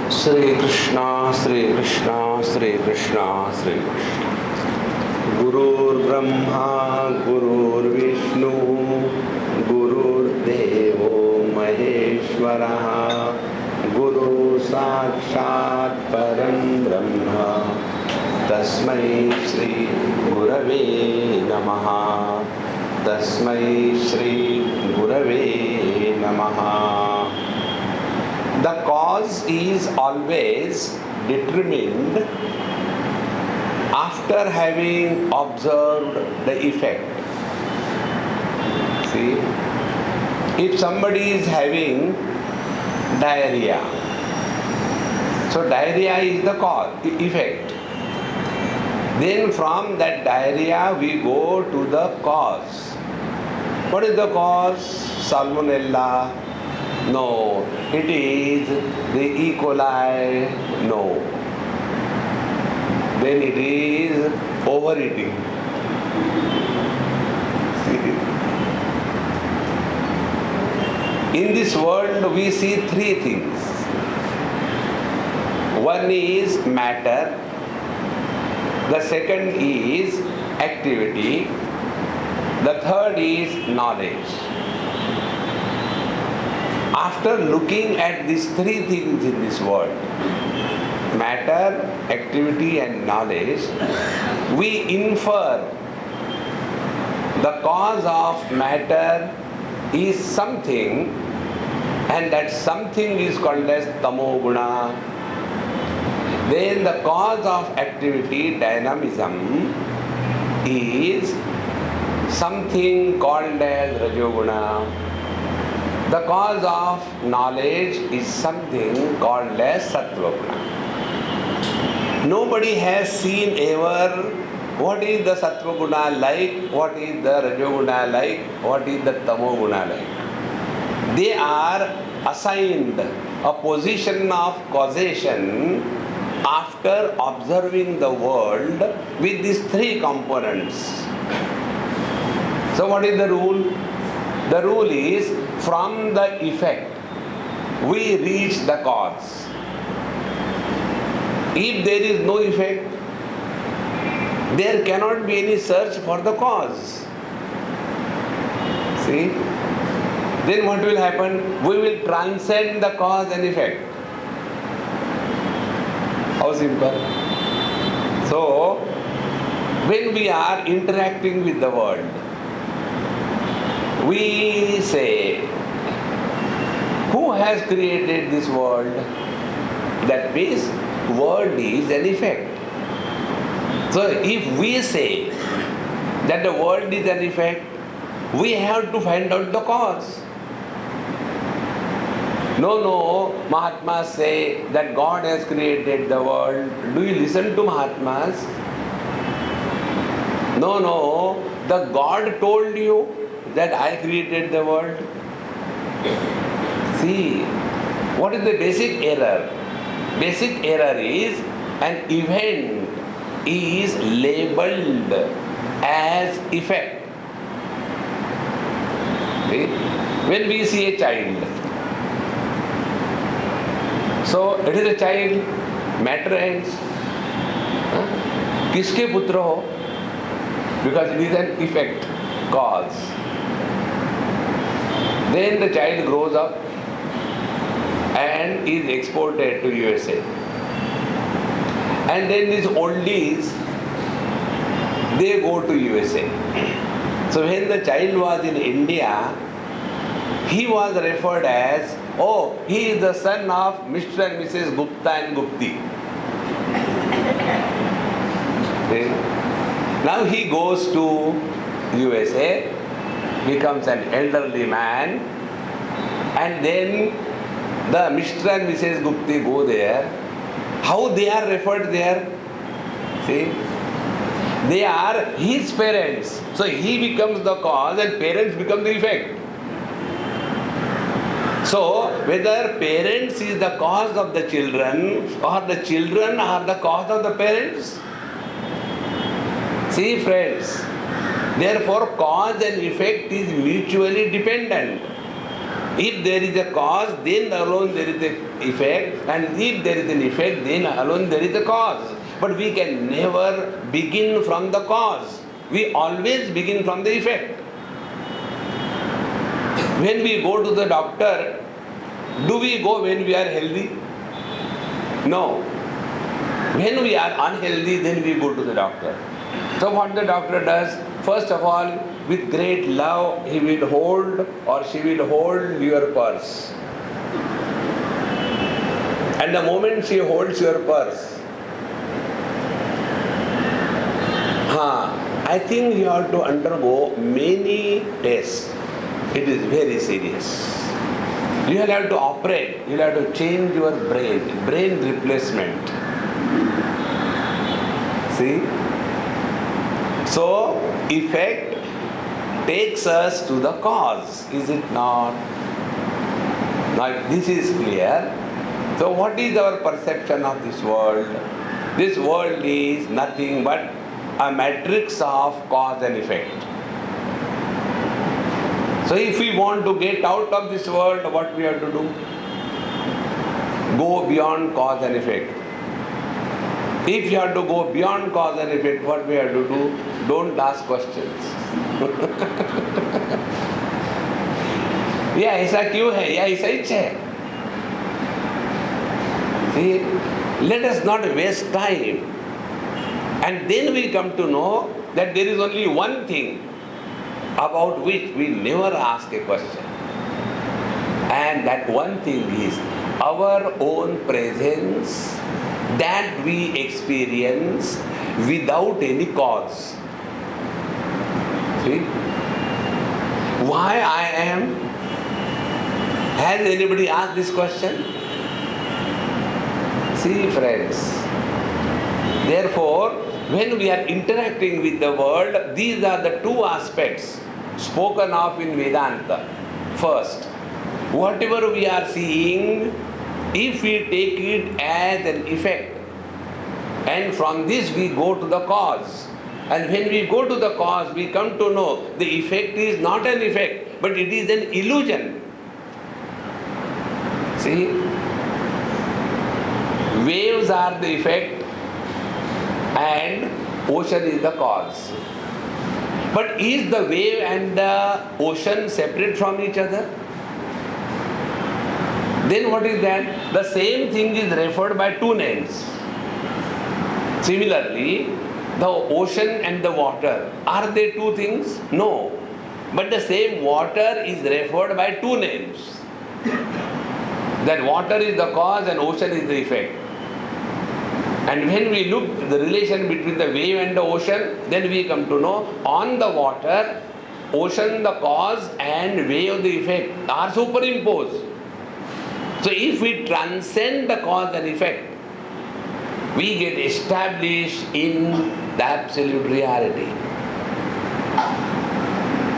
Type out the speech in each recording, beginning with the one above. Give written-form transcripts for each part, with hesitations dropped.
Shri Krishna, Shri Krishna, Shri Krishna, Shri Krishna. Gurur Brahma, Gurur Vishnu, Gurur Devo Maheshwara, Guru Sakshat Param Brahma, Tasmai Shri Gurave Namaha, Tasmai Shri Gurave Namaha. The cause is always determined after having observed the effect. See, if somebody is having diarrhea, so diarrhea is the cause, effect. Then from that diarrhea we go to the cause. What is the cause? Salmonella? No. It is the E. coli? No. Then it is overeating. In this world we see three things. One is matter, the second is activity, the third is knowledge. After looking at these three things in this world, matter, activity and knowledge, we infer the cause of matter is something, and that something is called as tamoguna. Then the cause of activity, dynamism, is something called as rajoguna. The cause of knowledge is something called as sattvaguna. Nobody has seen ever what is the sattvaguna like, what is the rajoguna like, what is the tamoguna like. They are assigned a position of causation after observing the world with these three components. So what is the rule? The rule is, from the effect we reach the cause. If there is no effect, there cannot be any search for the cause. See? Then what will happen? We will transcend the cause and effect. How simple? So, when we are interacting with the world, we say, who has created this world? That means, world is an effect. So if we say that the world is an effect, we have to find out the cause. No, Mahatmas say that God has created the world. Do you listen to Mahatmas? No, the God told you that I created the world. See, what is the basic error? Basic error is an event is labeled as effect. See? When we see a child, so it is a child, matter ends. Kiske putra ho? Because it is an effect, cause. Then the child grows up and is exported to USA. And then these oldies, they go to USA. So when the child was in India, he was referred as, oh, he is the son of Mr. and Mrs. Gupta and Gupti. Okay. Now he goes to USA, becomes an elderly man, and then the Mr. and Mrs. Gupti go there. How they are referred there? See? They are his parents. So he becomes the cause and parents become the effect. So whether parents is the cause of the children or the children are the cause of the parents? See friends, therefore cause and effect is mutually dependent. If there is a cause, then alone there is an effect, and if there is an effect, then alone there is a cause. But we can never begin from the cause. We always begin from the effect. When we go to the doctor, do we go when we are healthy? No. When we are unhealthy, then we go to the doctor. So what the doctor does, first of all, with great love, he will hold or she will hold your purse. And the moment she holds your purse, I think you have to undergo many tests. It is very serious. You will have to operate, you will have to change your brain replacement. See? So, effect takes us to the cause, is it not? Now, this is clear. So, what is our perception of this world? This world is nothing but a matrix of cause and effect. So, if we want to get out of this world, what we have to do? Go beyond cause and effect. If you have to go beyond cause and effect, what we have to do? Don't ask questions. ये ऐसा क्यों है? या ऐसा ही है? See, let us not waste time. And then we come to know that there is only one thing about which we never ask a question. And that one thing is our own presence that we experience without any cause. See? Why I am? Has anybody asked this question? See, friends, therefore, when we are interacting with the world, these are the two aspects spoken of in Vedanta. First, whatever we are seeing, if we take it as an effect, and from this we go to the cause, and when we go to the cause, we come to know the effect is not an effect, but it is an illusion. See? Waves are the effect and ocean is the cause. But is the wave and the ocean separate from each other? Then what is that? The same thing is referred by two names. Similarly, the ocean and the water, are they two things? No. But the same water is referred by two names. That water is the cause and ocean is the effect. And when we look at the relation between the wave and the ocean, then we come to know on the water, ocean the cause and wave the effect are superimposed. So if we transcend the cause and effect, we get established in the absolute reality.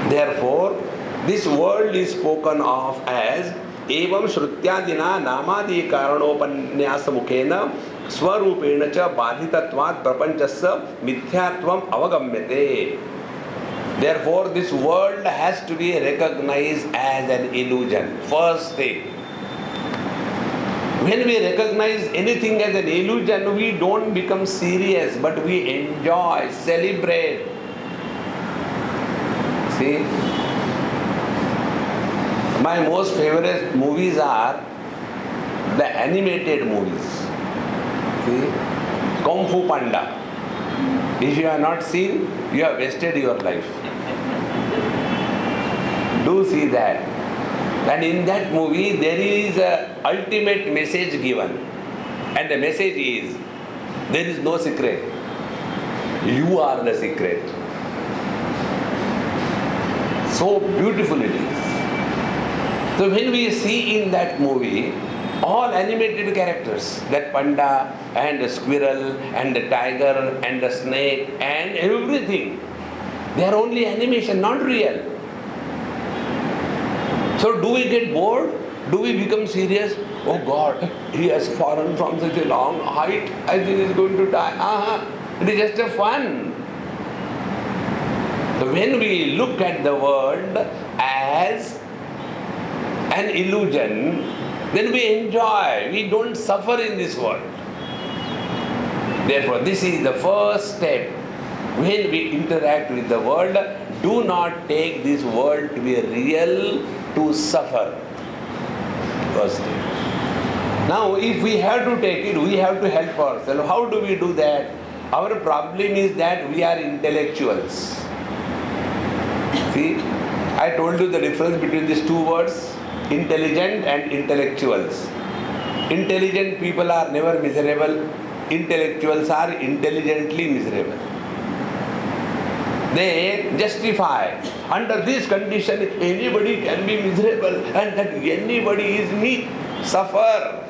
Therefore, this world is spoken of as evam shrutyadina namadi karanopanyasa mukhena swarupena cha badhitatvat prapanchasya mithyatvam avagamyate. Therefore, this world has to be recognized as an illusion. First thing. When we recognize anything as an illusion, we don't become serious, but we enjoy, celebrate. See? My most favorite movies are the animated movies. See? Kung Fu Panda. If you have not seen, you have wasted your life. Do see that. And in that movie, there is an ultimate message given. And the message is, there is no secret. You are the secret. So beautiful it is. So when we see in that movie, all animated characters, that panda and the squirrel and the tiger and the snake and everything, they are only animation, not real. So do we get bored? Do we become serious? Oh God, he has fallen from such a long height, I think he is going to die. It is just a fun. So when we look at the world as an illusion, then we enjoy, we don't suffer in this world. Therefore, this is the first step. When we interact with the world, do not take this world to be real, to suffer. First step. Now, if we have to take it, we have to help ourselves. How do we do that? Our problem is that we are intellectuals. See, I told you the difference between these two words, intelligent and intellectuals. Intelligent people are never miserable. Intellectuals are intelligently miserable. They justify, under this condition anybody can be miserable and that anybody is me, suffer.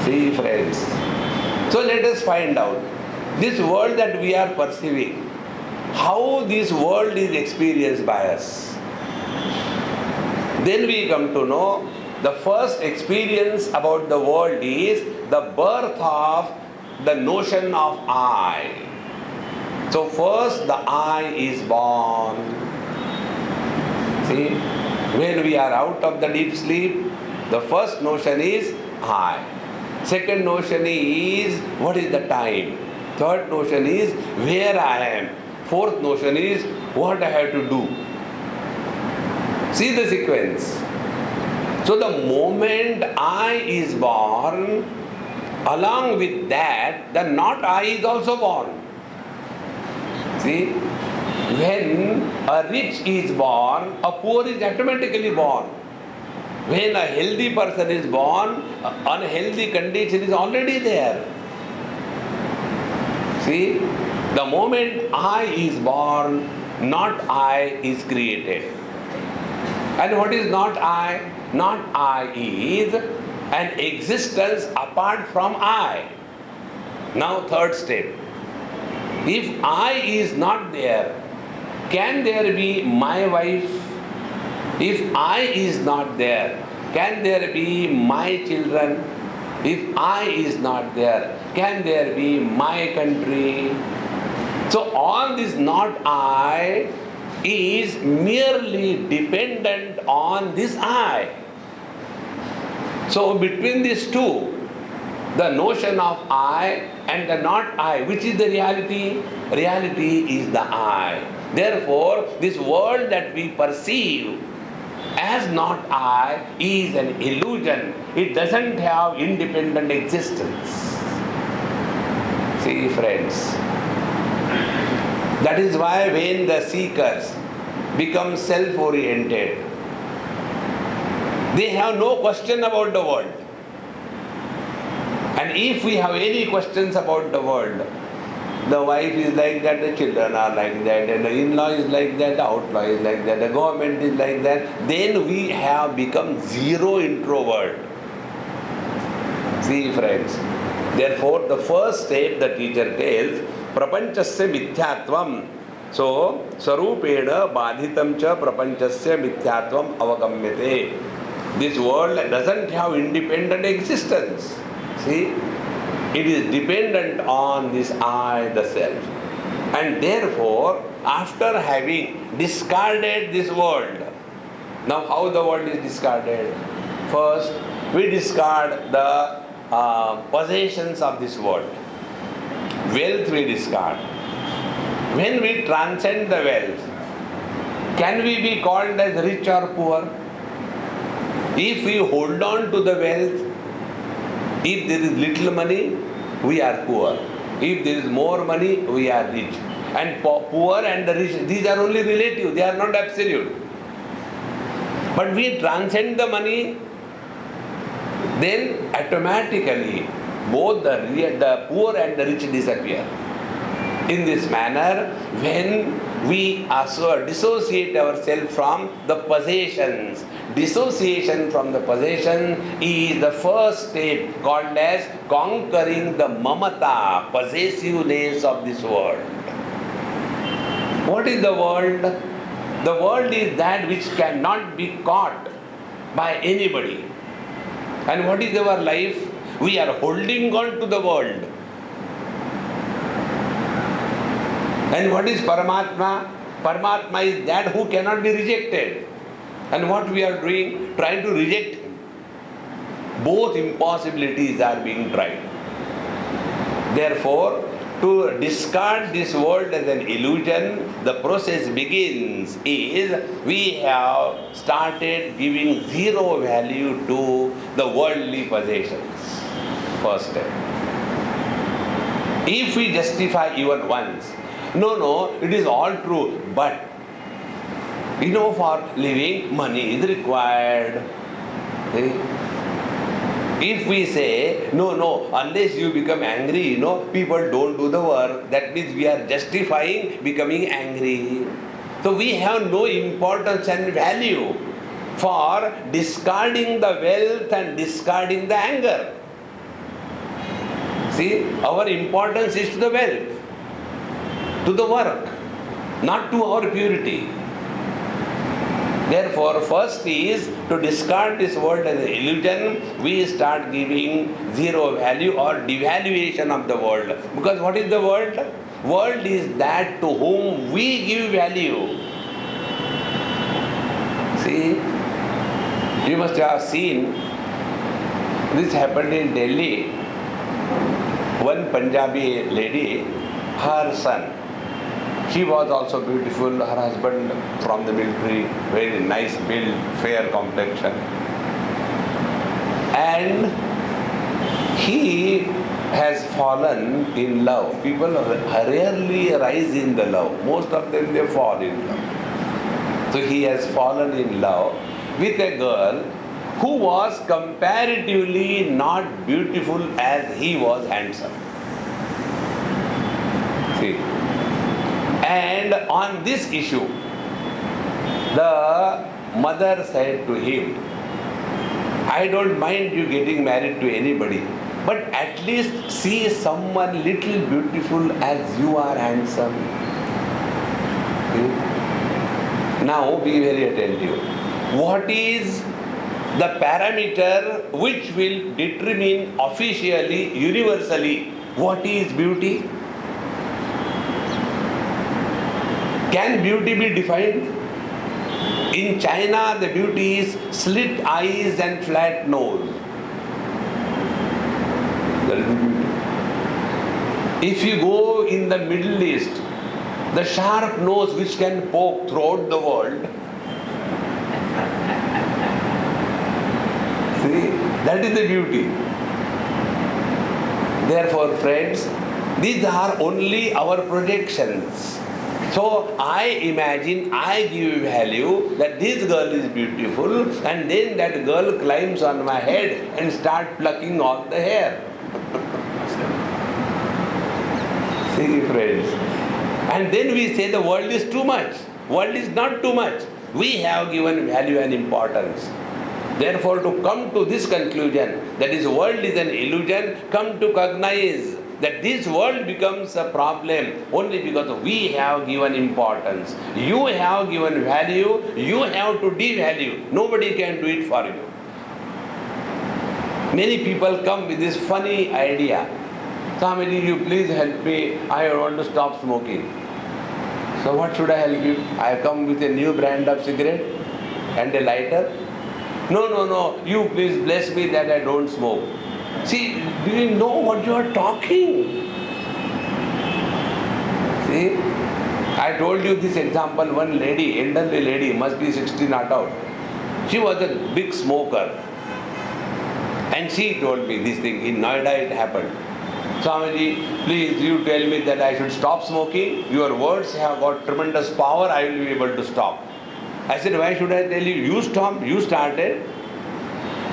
See friends, so let us find out this world that we are perceiving, how this world is experienced by us. Then we come to know the first experience about the world is the birth of the notion of I. So first the I is born. See, when we are out of the deep sleep, the first notion is I. Second notion is what is the time. Third notion is where I am. Fourth notion is what I have to do. See the sequence. So the moment I is born, along with that, the not I is also born. See, when a rich is born, a poor is automatically born. When a healthy person is born, unhealthy condition is already there. See, the moment I is born, not I is created. And what is not I? Not I is an existence apart from I. Now third step. If I is not there, can there be my wife? If I is not there, can there be my children? If I is not there, can there be my country? So all this not I is merely dependent on this I. So between these two, the notion of I and the not I, which is the reality? Reality is the I. Therefore, this world that we perceive as not I is an illusion. It doesn't have independent existence. See friends, that is why when the seekers become self-oriented, they have no question about the world. And if we have any questions about the world, the wife is like that, the children are like that, and the in-law is like that, the outlaw is like that, the government is like that, then we have become zero introvert. See friends, therefore the first step the teacher tells, prapanchasya mithyatvam. So, sarupena badhitam cha prapanchasya mithyatvam avagamyate. This world doesn't have independent existence. See, it is dependent on this I, the self. And therefore, after having discarded this world, now how the world is discarded? First, we discard the possessions of this world. Wealth we discard. When we transcend the wealth, can we be called as rich or poor? If we hold on to the wealth, if there is little money, we are poor. If there is more money, we are rich. And poor and the rich, these are only relative, they are not absolute. But we transcend the money, then automatically both the poor and the rich disappear. In this manner, when we dissociate ourselves from the possessions, dissociation from the possession is the first step called as conquering the mamata, possessiveness of this world. What is the world? The world is that which cannot be caught by anybody. And what is our life? We are holding on to the world. And what is Paramatma? Paramatma is that who cannot be rejected. And what we are doing? Trying to reject him. Both impossibilities are being tried. Therefore, to discard this world as an illusion, the process begins is we have started giving zero value to the worldly possessions. First step. If we justify even once, no, it is all true, but for living, money is required. See? If we say, no, unless you become angry, people don't do the work, that means we are justifying becoming angry. So we have no importance and value for discarding the wealth and discarding the anger. See, our importance is to the wealth, to the work, not to our purity. Therefore, first is to discard this world as an illusion. We start giving zero value or devaluation of the world. Because what is the world? World is that to whom we give value. See, you must have seen, this happened in Delhi. One Punjabi lady, her son, she was also beautiful, her husband from the military, very nice build, fair complexion. And he has fallen in love. People rarely rise in the love. Most of them, they fall in love. So he has fallen in love with a girl who was comparatively not beautiful as he was handsome. See? And on this issue, the mother said to him, I don't mind you getting married to anybody, but at least see someone little beautiful as you are handsome. See? Now be very attentive. What is the parameter which will determine officially, universally, what is beauty? Can beauty be defined? In China, the beauty is slit eyes and flat nose. That is the beauty. If you go in the Middle East, the sharp nose which can poke throughout the world, see, that is the beauty. Therefore, friends, these are only our projections. So I imagine, I give value that this girl is beautiful, and then that girl climbs on my head and starts plucking off the hair. See, friends. And then we say the world is too much. World is not too much. We have given value and importance. Therefore, to come to this conclusion, that is, world is an illusion, come to cognize that this world becomes a problem only because we have given importance. You have given value, you have to devalue. Nobody can do it for you. Many people come with this funny idea. Swamiji, you please help me, I want to stop smoking. So what should I help you? I come with a new brand of cigarette and a lighter. No, you please bless me that I don't smoke. See, do you know what you are talking? See, I told you this example, one lady, elderly lady, must be 60 not out. She was a big smoker. And she told me this thing, in Noida it happened. Swamiji, please you tell me that I should stop smoking. Your words have got tremendous power, I will be able to stop. I said, why should I tell you? You stop, you started.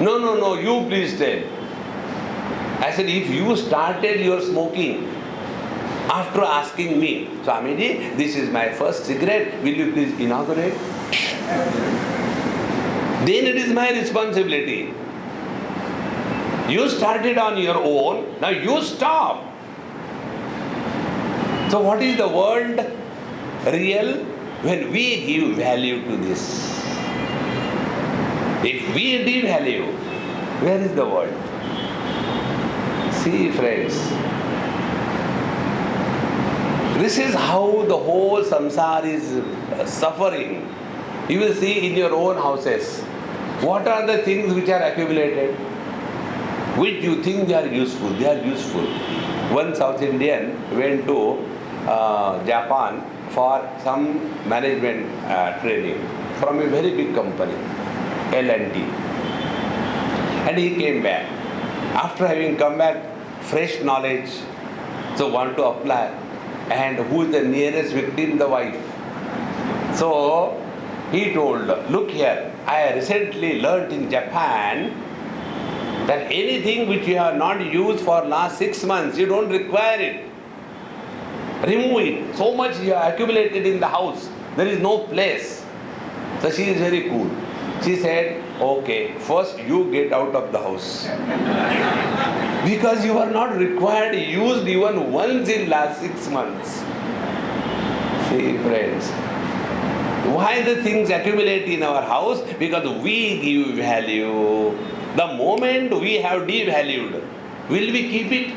No, you please tell. I said, if you started your smoking after asking me, Swamiji, this is my first cigarette, will you please inaugurate? Then it is my responsibility. You started on your own, now you stop. So what is the world real? When we give value to this. If we devalue, where is the world? See, friends, this is how the whole samsara is suffering. You will see in your own houses, what are the things which are accumulated? Which you think they are useful? They are useful. One South Indian went to Japan for some management training from a very big company, L&T. And he came back. After having come back, fresh knowledge, so want to apply. And who is the nearest victim? The wife. So he told, look here, I recently learnt in Japan that anything which you have not used for last 6 months, you don't require it. Remove it. So much you have accumulated in the house. There is no place. So she is very cool. She said, okay, first you get out of the house. Because you are not required, used even once in last 6 months. See, friends. Why the things accumulate in our house? Because we give value. The moment we have devalued, will we keep it?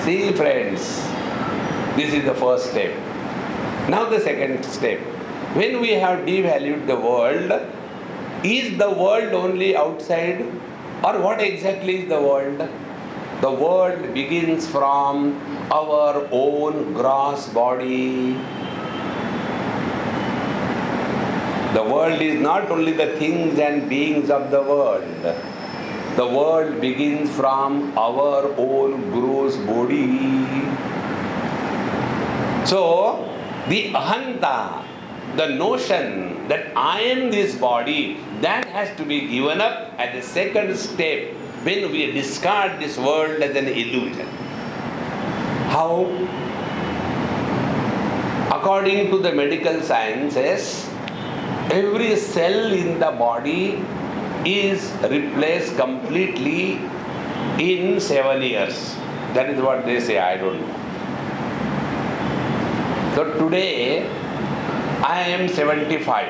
See, friends, this is the first step. Now the second step. When we have devalued the world, is the world only outside? Or what exactly is the world? The world begins from our own gross body. The world is not only the things and beings of the world. The world begins from our own gross body. So, the ahanta, the notion that I am this body, that has to be given up at the second step when we discard this world as an illusion. How? According to the medical sciences, every cell in the body is replaced completely in 7 years. That is what they say, I don't know. So today, I am 75.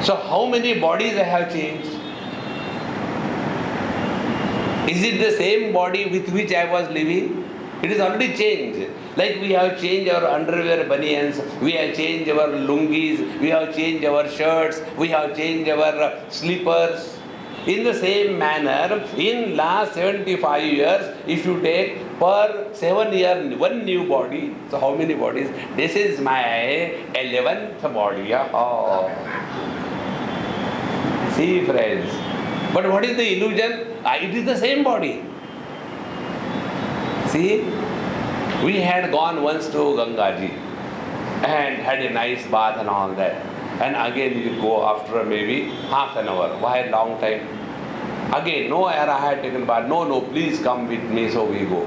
So how many bodies I have changed? Is it the same body with which I was living? It is already changed. Like we have changed our underwear banians, we have changed our lungis, we have changed our shirts, we have changed our slippers. In the same manner, in last 75 years, if you take per 7 years one new body, so how many bodies? This is my 11th body. Oh. See, friends. But what is the illusion? It is the same body. See, we had gone once to Gangaji and had a nice bath and all that. And again you go after maybe half an hour. Why long time? Again, no, I had taken bath. No, please come with me, so we go.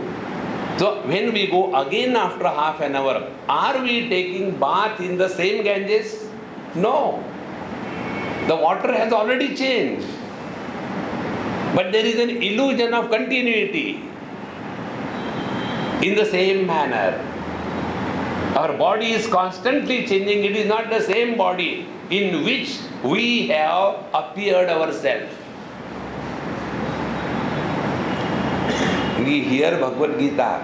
So when we go again after half an hour, are we taking bath in the same Ganges? No. The water has already changed. But there is an illusion of continuity. In the same manner, our body is constantly changing. It is not the same body in which we have appeared ourselves. We hear Bhagavad Gita,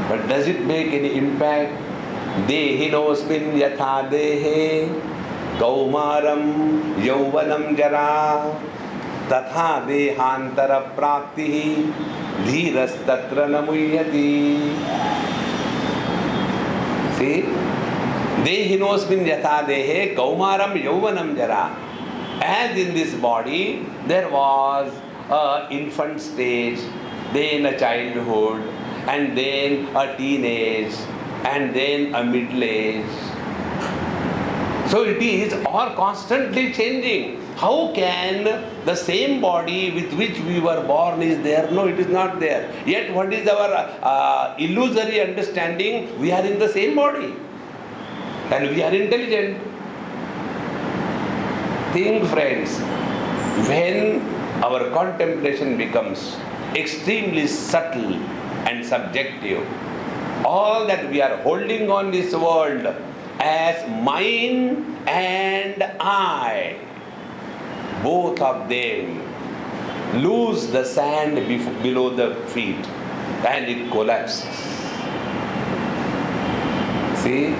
but does it make any impact? Dehinosmin yatha dehe kaumaram yauvanam jara tatha dehantara praktihi dhiras tatra namuyati. See? Dehinosmin yatha dehe kaumaram yauvanam jara. As in this body, there was an infant stage, then a childhood, and then a teenage, and then a middle age. So it is all constantly changing. How can the same body with which we were born is there? No, it is not there. Yet what is our illusory understanding? We are in the same body. And we are intelligent. Think, friends, when our contemplation becomes extremely subtle and subjective, all that we are holding on this world as mine and I, both of them lose the sand below the feet and it collapses. See?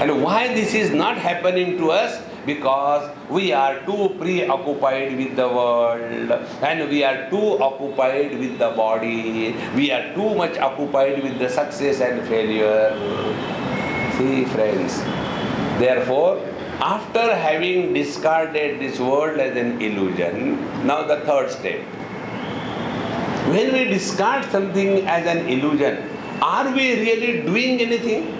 And why this is not happening to us? Because we are too preoccupied with the world, and we are too occupied with the body. We are too much occupied with the success and failure. See, friends, therefore, after having discarded this world as an illusion, now the third step. When we discard something as an illusion, are we really doing anything?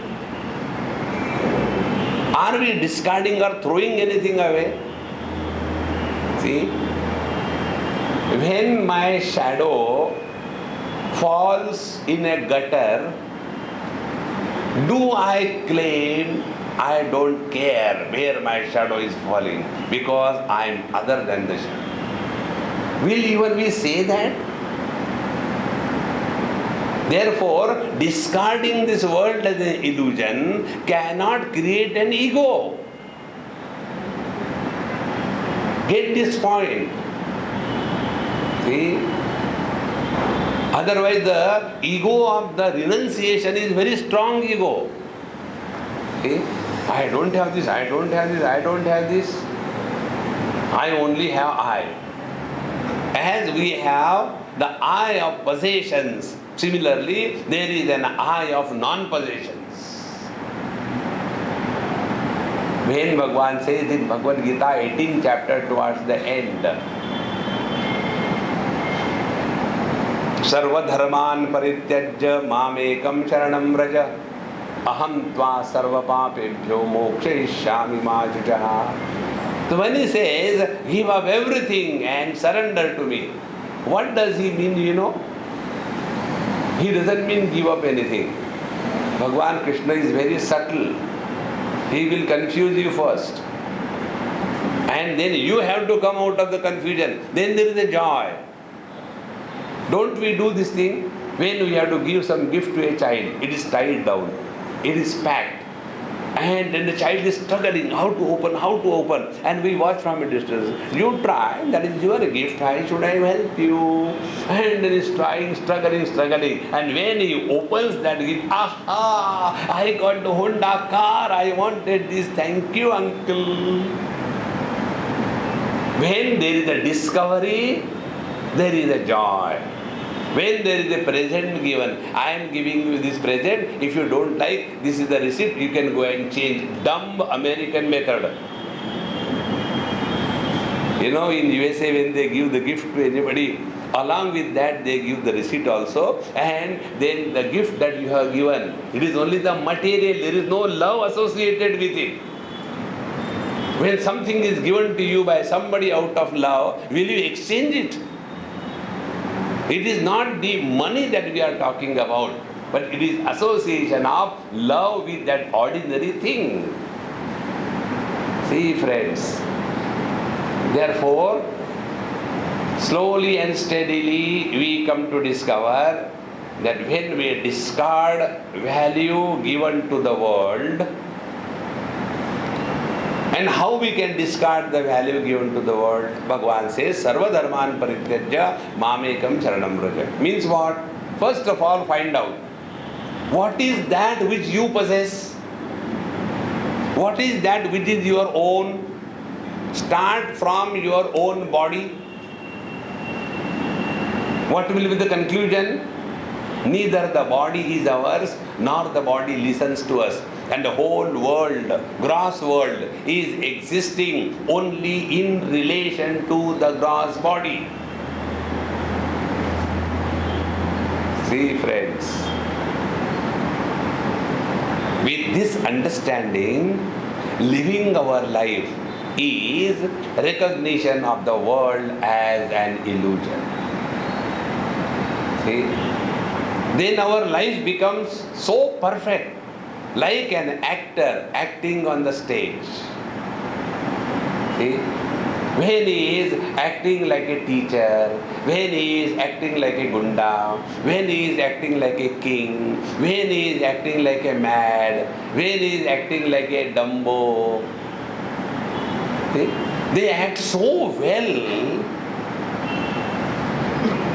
Are we discarding or throwing anything away? See, when my shadow falls in a gutter, do I claim I don't care where my shadow is falling because I am other than the shadow? Will even we say that? Therefore, discarding this world as an illusion cannot create an ego. Get this point. See? Otherwise, the ego of the renunciation is very strong ego. See? I don't have this, I don't have this, I don't have this. I only have I. As we have the I of possessions, similarly, there is an I of non-possessions. When Bhagavan says in Bhagavad Gita, 18th chapter towards the end, Sarva dharman parityajya mamekam sharanam vraja aham tva sarva papebhyo mokshayishyami ma chuchaha. So when he says, give up everything and surrender to me, what does he mean, you know? He doesn't mean give up anything. Bhagavan Krishna is very subtle. He will confuse you first. And then you have to come out of the confusion. Then there is a joy. Don't we do this thing? When we have to give some gift to a child, it is tied down. It is packed. And then the child is struggling, how to open. And we watch from a distance. You try, that is your gift, I should have helped you. And then he's trying, struggling. And when he opens that gift, aha, I got the Honda car, I wanted this, thank you uncle. When there is a discovery, there is a joy. When there is a present given, I am giving you this present, if you don't like, this is the receipt, you can go and change. Dumb American method. You know, in USA when they give the gift to anybody, along with that they give the receipt also, and then the gift that you have given, it is only the material, there is no love associated with it. When something is given to you by somebody out of love, will you exchange it? It is not the money that we are talking about, but it is association of love with that ordinary thing. See, friends, therefore, slowly and steadily we come to discover that when we discard value given to the world, and how we can discard the value given to the world? Bhagavan says, Sarva dharman parityajya mamekam sharanam vraja. Means what? First of all, find out what is that which you possess. What is that which is your own? Start from your own body. What will be the conclusion? Neither the body is ours, nor the body listens to us. And the whole world, gross world, is existing only in relation to the gross body. See, friends, with this understanding, living our life is recognition of the world as an illusion. See? Then our life becomes so perfect, like an actor acting on the stage. See? When he is acting like a teacher, when he is acting like a gunda, when he is acting like a king, when he is acting like a mad, when he is acting like a Dumbo. See? They act so well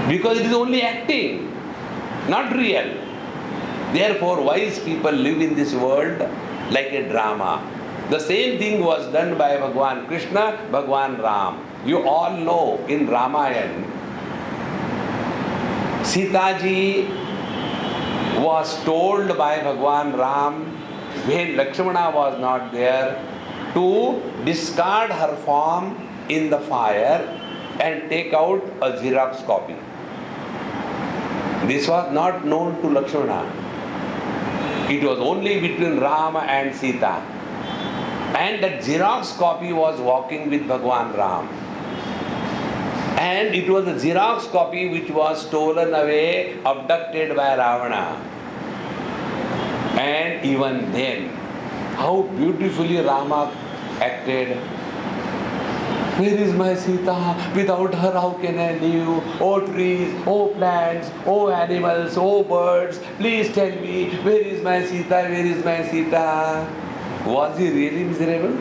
because it is only acting, not real. Therefore, wise people live in this world like a drama. The same thing was done by Bhagwan Krishna, Bhagwan Ram. You all know in Ramayana, Sita ji was told by Bhagwan Ram when Lakshmana was not there to discard her form in the fire and take out a Xerox copy. This was not known to Lakshmana. It was only between Rama and Sita. And that Xerox copy was walking with Bhagwan Ram. And it was the Xerox copy which was stolen away, abducted by Ravana. And even then, how beautifully Rama acted. Where is my Sita? Without her, how can I live? Oh trees, oh plants, oh animals, oh birds, please tell me, where is my Sita? Where is my Sita? Was he really miserable?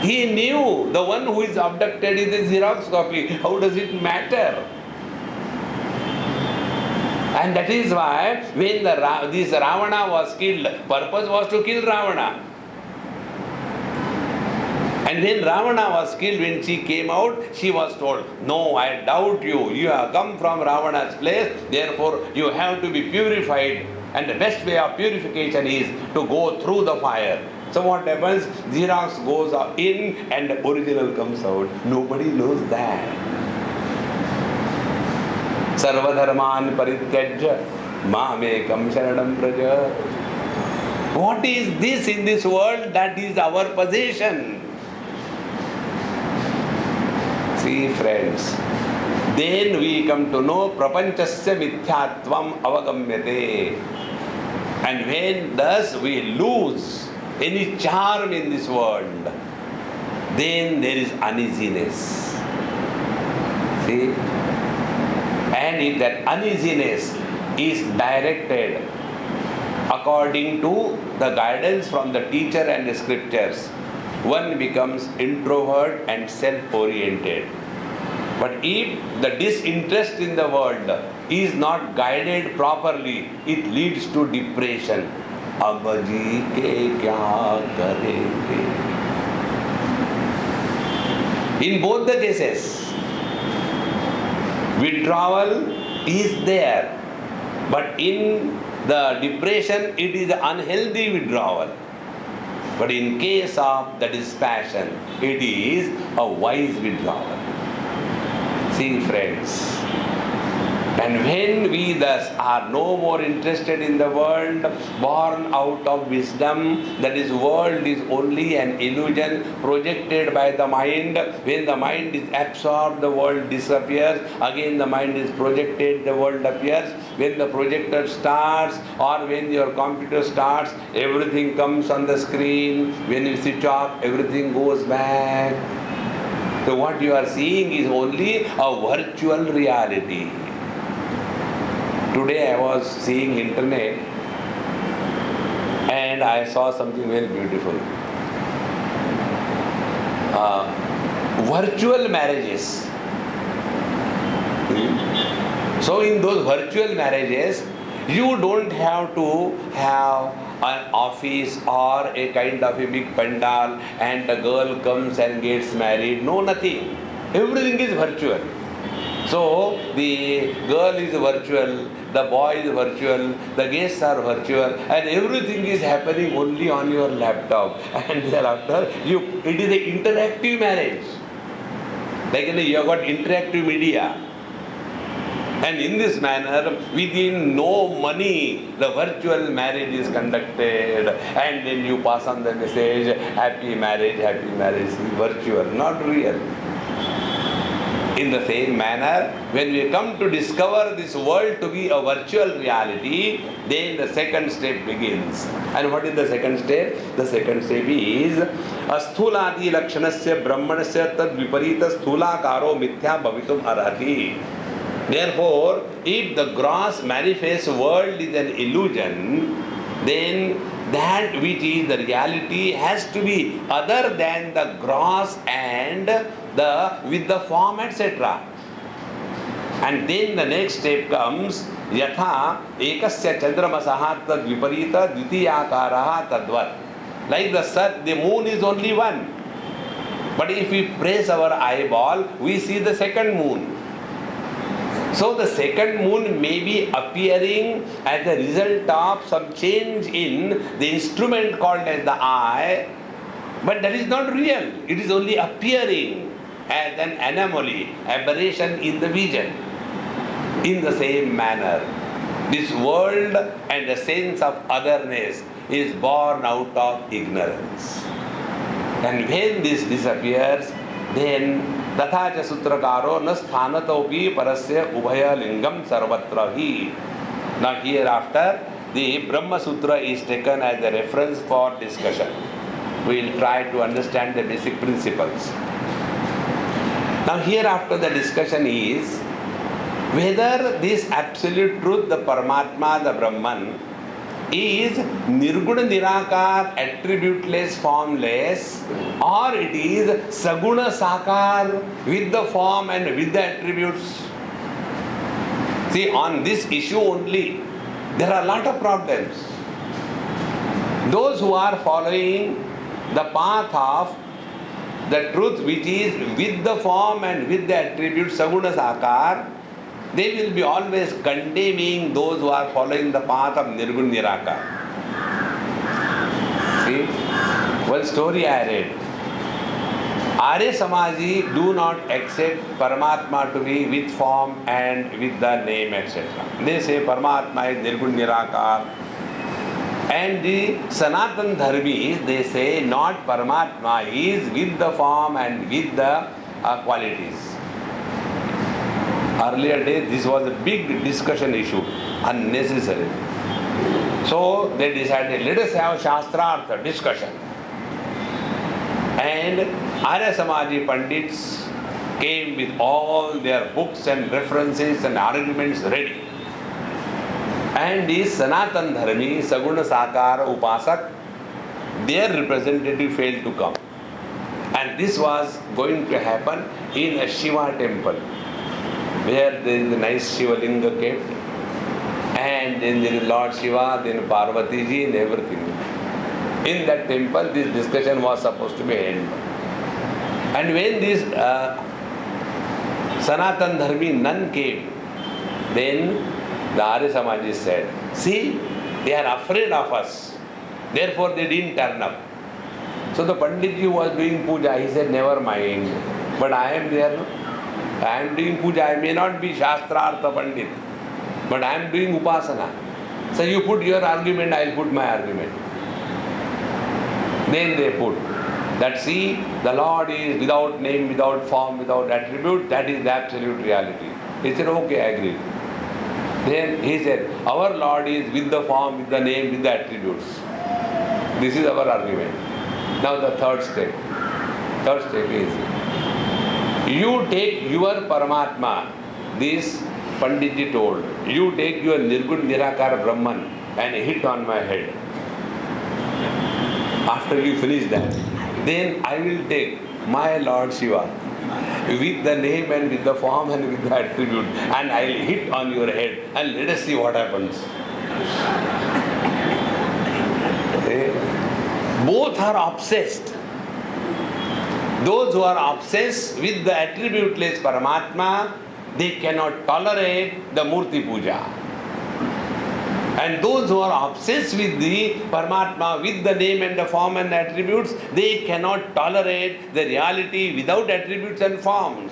He knew the one who is abducted is a Xerox copy. How does it matter? And that is why when this Ravana was killed, purpose was to kill Ravana. And when Ravana was killed, when she came out, she was told, no, I doubt you. You have come from Ravana's place, therefore you have to be purified. And the best way of purification is to go through the fire. So what happens? Xerox goes in and the original comes out. Nobody knows that. Sarvadharman parityajya mamekam sharanam praja. What is this in this world? That is our possession. See friends, then we come to know prapanchasya mithyatvam avagamyate. And when thus we lose any charm in this world, then there is uneasiness. See? And if that uneasiness is directed according to the guidance from the teacher and the scriptures, one becomes introvert and self-oriented. But if the disinterest in the world is not guided properly, it leads to depression. Abji ke kya karenge? In both the cases, withdrawal is there, but in the depression it is unhealthy withdrawal. But in case of that is passion, it is a wise withdrawal. See friends, and when we thus are no more interested in the world, born out of wisdom, that is world is only an illusion projected by the mind. When the mind is absorbed, the world disappears. Again the mind is projected, the world appears. When the projector starts or when your computer starts, everything comes on the screen. When you switch off, everything goes back. So what you are seeing is only a virtual reality. Today I was seeing internet and I saw something very beautiful. Virtual marriages. So in those virtual marriages, you don't have to have an office or a kind of a big pandal and the girl comes and gets married. No, nothing. Everything is virtual. So the girl is virtual, the boy is virtual, the guests are virtual, and everything is happening only on your laptop. And thereafter, it is an interactive marriage. Like you have got interactive media. And in this manner, within no money, the virtual marriage is conducted, and then you pass on the message, happy marriage, virtual, not real. In the same manner, when we come to discover this world to be a virtual reality, then the second step begins. And what is the second step? The second step is asthulati lakshanasya brahmanasya tad viparita sthulakaro mithya bhavitum arhati. Therefore, if the gross manifest world is an illusion, then that which is the reality has to be other than the gross and with the form, etc. And then the next step comes yatha ekasya chandramasaha tad viparita dvitiyakaraha tadvat. Like the sun, the moon is only one. But if we press our eyeball, we see the second moon. So the second moon may be appearing as a result of some change in the instrument called as the eye, but that is not real. It is only appearing as an anomaly, aberration in the vision. In the same manner, this world and the sense of otherness is born out of ignorance. And when this disappears, then tathacha sutrakaro na sthanatopi parasya ubhaya lingam sarvatra hi. Now hereafter, the Brahma Sutra is taken as a reference for discussion. We will try to understand the basic principles. Now hereafter the discussion is whether this absolute truth, the Paramatma, the Brahman, is Nirguna Nirakar, attributeless, formless, or it is Saguna Sakar with the form and with the attributes. See, on this issue only, there are a lot of problems. Those who are following the path of the truth which is with the form and with the attributes, Saguna Sakar, they will be always condemning those who are following the path of Nirgun Nirakar. See, one story I read. Arya Samaji do not accept Paramatma to be with form and with the name, etc. They say Paramatma is Nirgun Nirakar. And the Sanatan Dharmis, they say not Paramatma is with the form and with the qualities. Earlier days, this was a big discussion issue, unnecessary. So they decided, let us have Shastrartha discussion. And Arya Samaji Pandits came with all their books and references and arguments ready. And the Sanatan Dharmi, Saguna Sakara Upasak, their representative failed to come. And this was going to happen in a Shiva temple, where there is a nice Shiva Linga kept, and then there is Lord Shiva, then Parvati ji and everything. In that temple, this discussion was supposed to be held. And when this Sanatan Dharmi nun came, then the Arya Samaji said, see, they are afraid of us, therefore they didn't turn up. So the Panditji was doing puja, he said, never mind, but I am there. I am doing puja, I may not be Shastrartha Pandit, but I am doing upasana. So you put your argument, I will put my argument. Then they put that, see, the Lord is without name, without form, without attribute, that is the absolute reality. He said, okay, I agree. Then he said, our Lord is with the form, with the name, with the attributes. This is our argument. Now the third step. Third step is, you take your Paramatma, this Panditji told, you take your Nirgun Nirakar Brahman and hit on my head. After you finish that, then I will take my Lord Shiva with the name and with the form and with the attribute, and I will hit on your head, and let us see what happens. Both are obsessed. Those who are obsessed with the attributeless Paramatma, they cannot tolerate the Murti Puja. And those who are obsessed with the Paramatma, with the name and the form and the attributes, they cannot tolerate the reality without attributes and forms.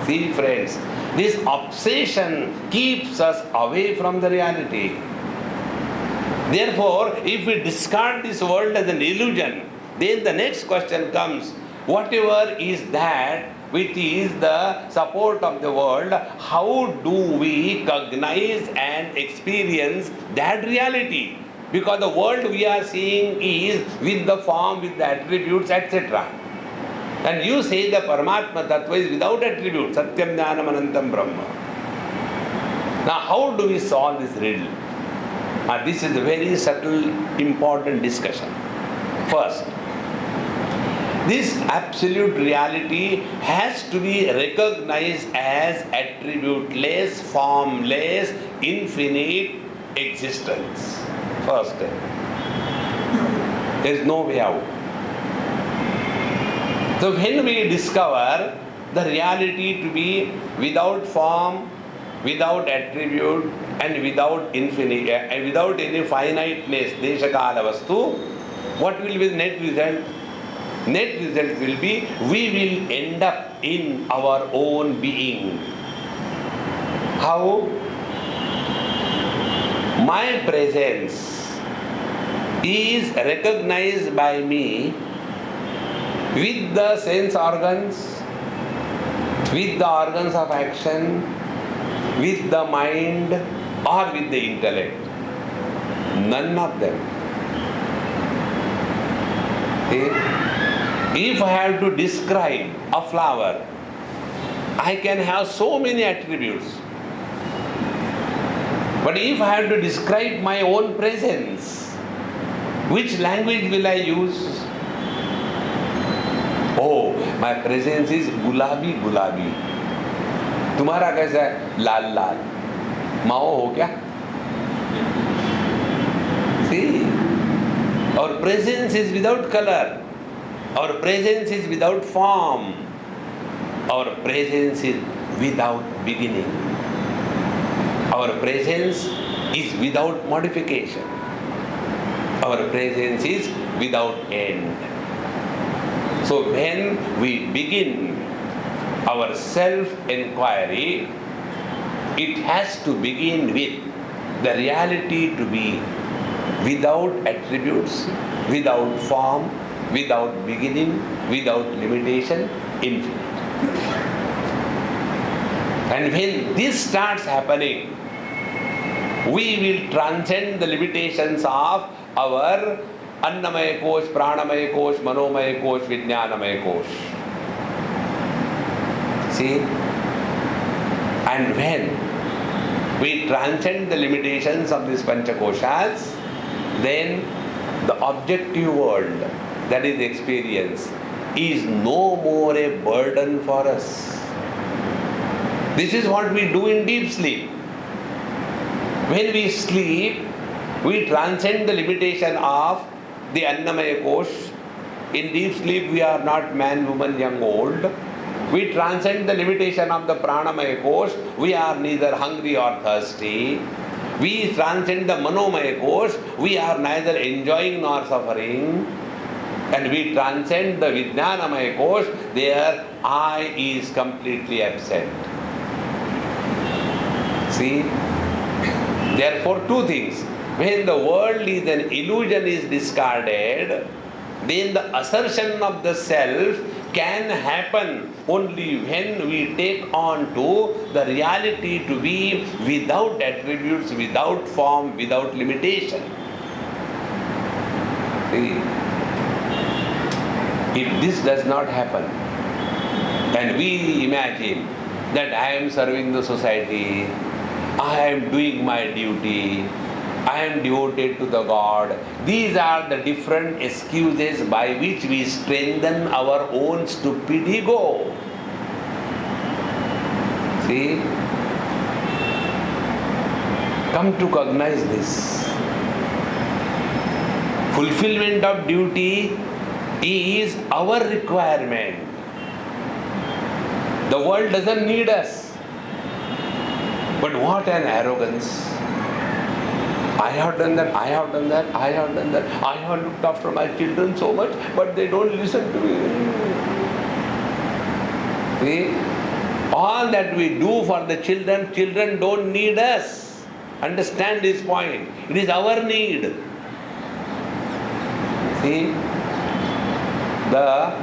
See, friends, this obsession keeps us away from the reality. Therefore, if we discard this world as an illusion, then the next question comes, whatever is that which is the support of the world, how do we cognize and experience that reality? Because the world we are seeing is with the form, with the attributes, etc. And you say the Paramatma Tattva is without attributes, Satyam Jnanam Anantam Brahma. Now how do we solve this riddle? This is a very subtle, important discussion. First, this absolute reality has to be recognized as attributeless, formless, infinite existence. First step. There is no way out. So when we discover the reality to be without form, without attribute, and without infinite, without any finiteness, deshakala vastu, what will be the net result? Net result will be we will end up in our own being. How? My presence is recognized by me with the sense organs, with the organs of action, with the mind, or with the intellect. None of them. See? If I have to describe a flower, I can have so many attributes. But if I have to describe my own presence, which language will I use? Oh, my presence is गुलाबी गुलाबी. तुम्हारा कैसा है? लाल लाल. माओ हो क्या? See, our presence is without color. Our presence is without form. Our presence is without beginning. Our presence is without modification. Our presence is without end. So when we begin our self-inquiry, it has to begin with the reality to be without attributes, without form, without beginning, without limitation, infinite. And when this starts happening, we will transcend the limitations of our Annamaya Kosh, Pranamaya Kosh, Manomaya Kosh, Vijnanamaya Kosh. See? And when we transcend the limitations of these Panchakoshas, then the objective world, that is experience, is no more a burden for us. This is what we do in deep sleep. When we sleep, we transcend the limitation of the Annamaya Kosh. In deep sleep, we are not man, woman, young, old. We transcend the limitation of the Pranamaya Kosh. We are neither hungry or thirsty. We transcend the Manomaya Kosh. We are neither enjoying nor suffering. And we transcend the Vijnanamaya Kosh. There, I is completely absent. See? Therefore, two things. When the world is an illusion is discarded, then the assertion of the self can happen only when we take on to the reality to be without attributes, without form, without limitation. See? If this does not happen, and we imagine that I am serving the society, I am doing my duty, I am devoted to the God. These are the different excuses by which we strengthen our own stupid ego. See? Come to recognize this. Fulfillment of duty is our requirement. The world doesn't need us. But what an arrogance. I have done that, I have done that, I have done that. I have looked after my children so much, but they don't listen to me. See? All that we do for the children, children don't need us. Understand this point. It is our need. See? There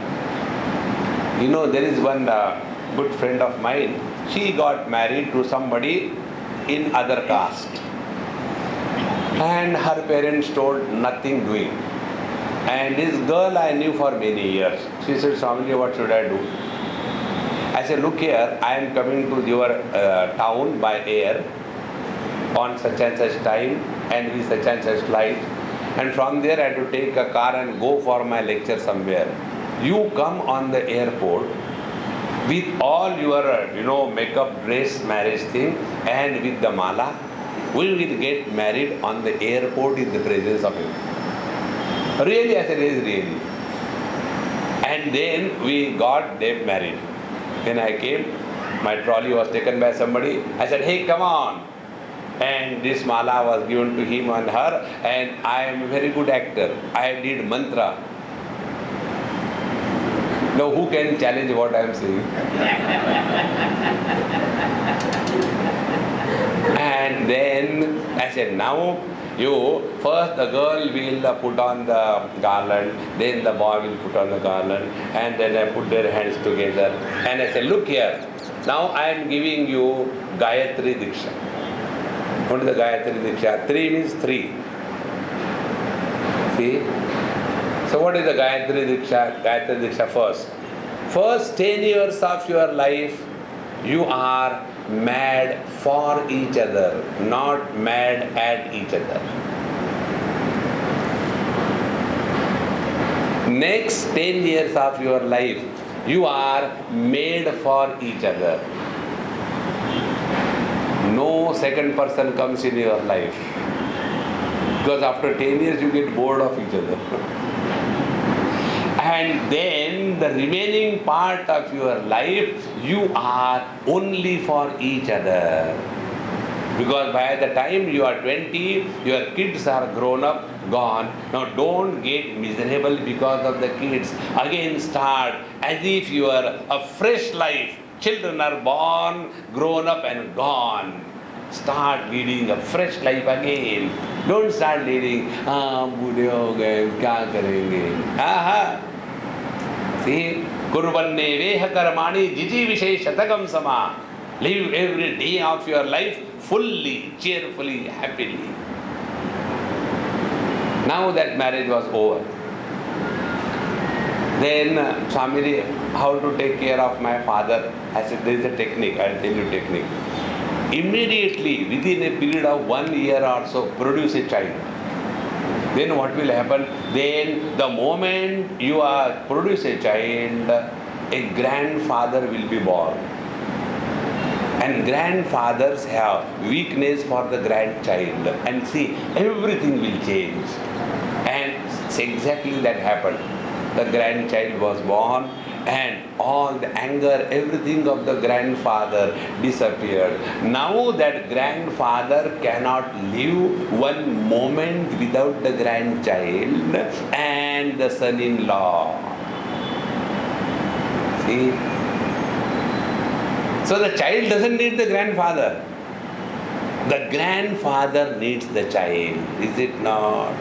is one good friend of mine. She got married to somebody in other caste. And her parents told nothing doing. And this girl I knew for many years. She said, Swami, what should I do? I said, look here, I am coming to your town by air on such and such time and with such and such flight. And from there I have to take a car and go for my lecture somewhere. You come on the airport with all your makeup, dress, marriage thing and with the mala. We will get married on the airport in the presence of him. Really? I said, yes, really. And then we got them married. When I came, my trolley was taken by somebody. I said, hey, come on. And this mala was given to him and her, and I am a very good actor. I did mantra. Now who can challenge what I am saying? And then I said, now you, first the girl will put on the garland, then the boy will put on the garland, and then I put their hands together. And I said, look here, now I am giving you Gayatri Diksha. What is the Gayatri Diksha? 3 means 3. See? So what is the Gayatri Diksha? Gayatri Diksha first. First 10 years of your life, you are mad for each other, not mad at each other. Next 10 years of your life, you are made for each other. No second person comes in your life. Because after 10 years you get bored of each other. And then the remaining part of your life, you are only for each other. Because by the time you are 20, your kids are grown up, gone. Now don't get miserable because of the kids. Again start as if you are a fresh life. Children are born, grown up and gone. Start leading a fresh life again. Don't start leading, बूढ़े हो गए, क्या करेंगे? Aha. See, कुर्वन्ने वेह कर्माणि जिजी विशेषतकं समा. Live every day of your life fully, cheerfully, happily. Now that marriage was over. Then Swami, how to take care of my father? I said, there is a technique. I will tell you technique. Immediately, within a period of 1 year or so, produce a child. Then what will happen? Then the moment you are produce a child, a grandfather will be born. And grandfathers have weakness for the grandchild. And see, everything will change. And exactly that happened. The grandchild was born, and all the anger, everything of the grandfather disappeared. Now that grandfather cannot live one moment without the grandchild and the son-in-law. See? So the child doesn't need the grandfather. The grandfather needs the child. Is it not?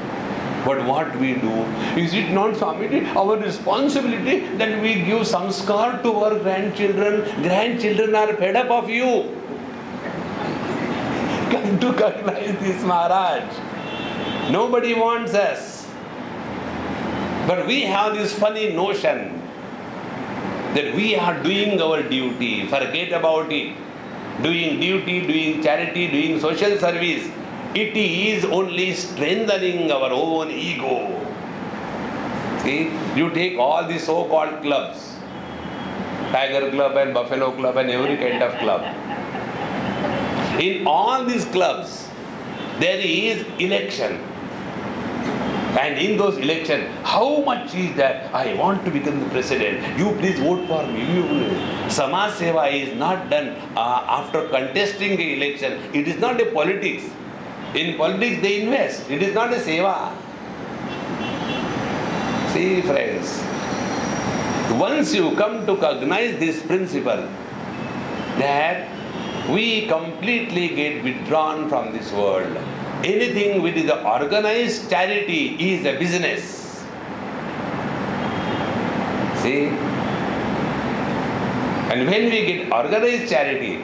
But what we do, is it not, Swami, our responsibility that we give samskar to our grandchildren? Grandchildren are fed up of you. Come to recognize this, Maharaj. Nobody wants us. But we have this funny notion that we are doing our duty. Forget about it. Doing duty, doing charity, doing social service. It is only strengthening our own ego. See, you take all the so-called clubs, Tiger Club and Buffalo Club and every kind of club. In all these clubs, there is election. And in those elections, how much is that? I want to become the president. You please vote for me. Samaj Seva is not done after contesting the election. It is not a politics. In politics they invest. It is not a seva. See, friends, once you come to recognize this principle that we completely get withdrawn from this world. Anything which is an organized charity is a business. See? And when we get organized charity,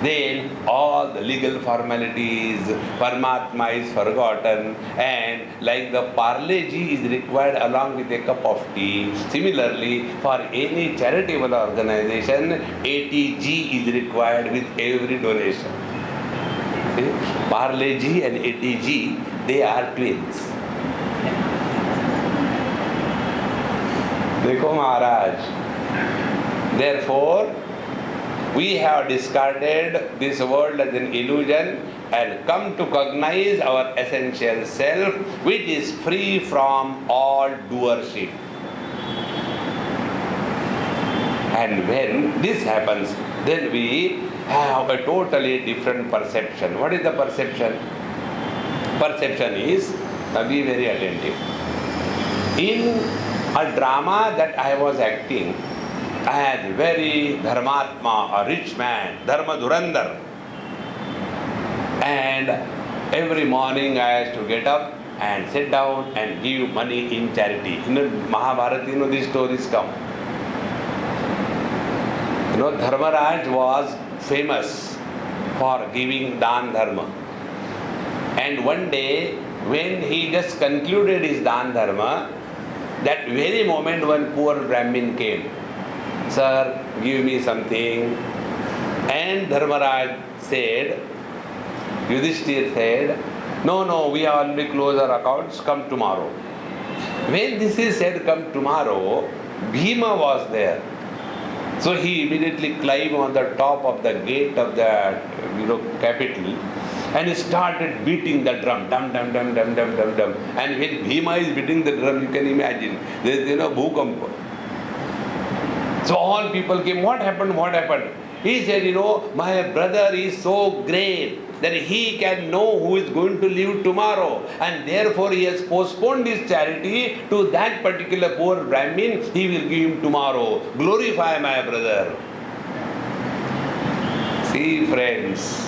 then all the legal formalities, Paramatma is forgotten, and like the Parle-G is required along with a cup of tea, similarly for any charitable organization, ATG is required with every donation. See? Parle-G and ATG, they are twins. Dekho Maharaj. Therefore, We have discarded this world as an illusion and come to cognize our essential self, which is free from all doership. And when this happens, then we have a totally different perception. What is the perception? Perception is, be very attentive. In a drama that I was acting, I had very dharmatma, a rich man, dharma durandar. And every morning I had to get up and sit down and give money in charity. In Mahabharata, these stories come. Dharmaraj was famous for giving dan dharma. And one day, when he just concluded his dan dharma, that very moment one poor Brahmin came, "Sir, give me something." And Dharmaraj said, Yudhishthir said, no, we have already closed our accounts, come tomorrow. When this is said, come tomorrow, Bhima was there. So he immediately climbed on the top of the gate of the capital and he started beating the drum, dum dum dum dum dum dum dum. And when Bhima is beating the drum, you can imagine, there is bhukampa. So all people came, what happened? He said, my brother is so great that he can know who is going to live tomorrow, and therefore he has postponed his charity to that particular poor Brahmin. He will give him tomorrow. Glorify my brother. See, friends,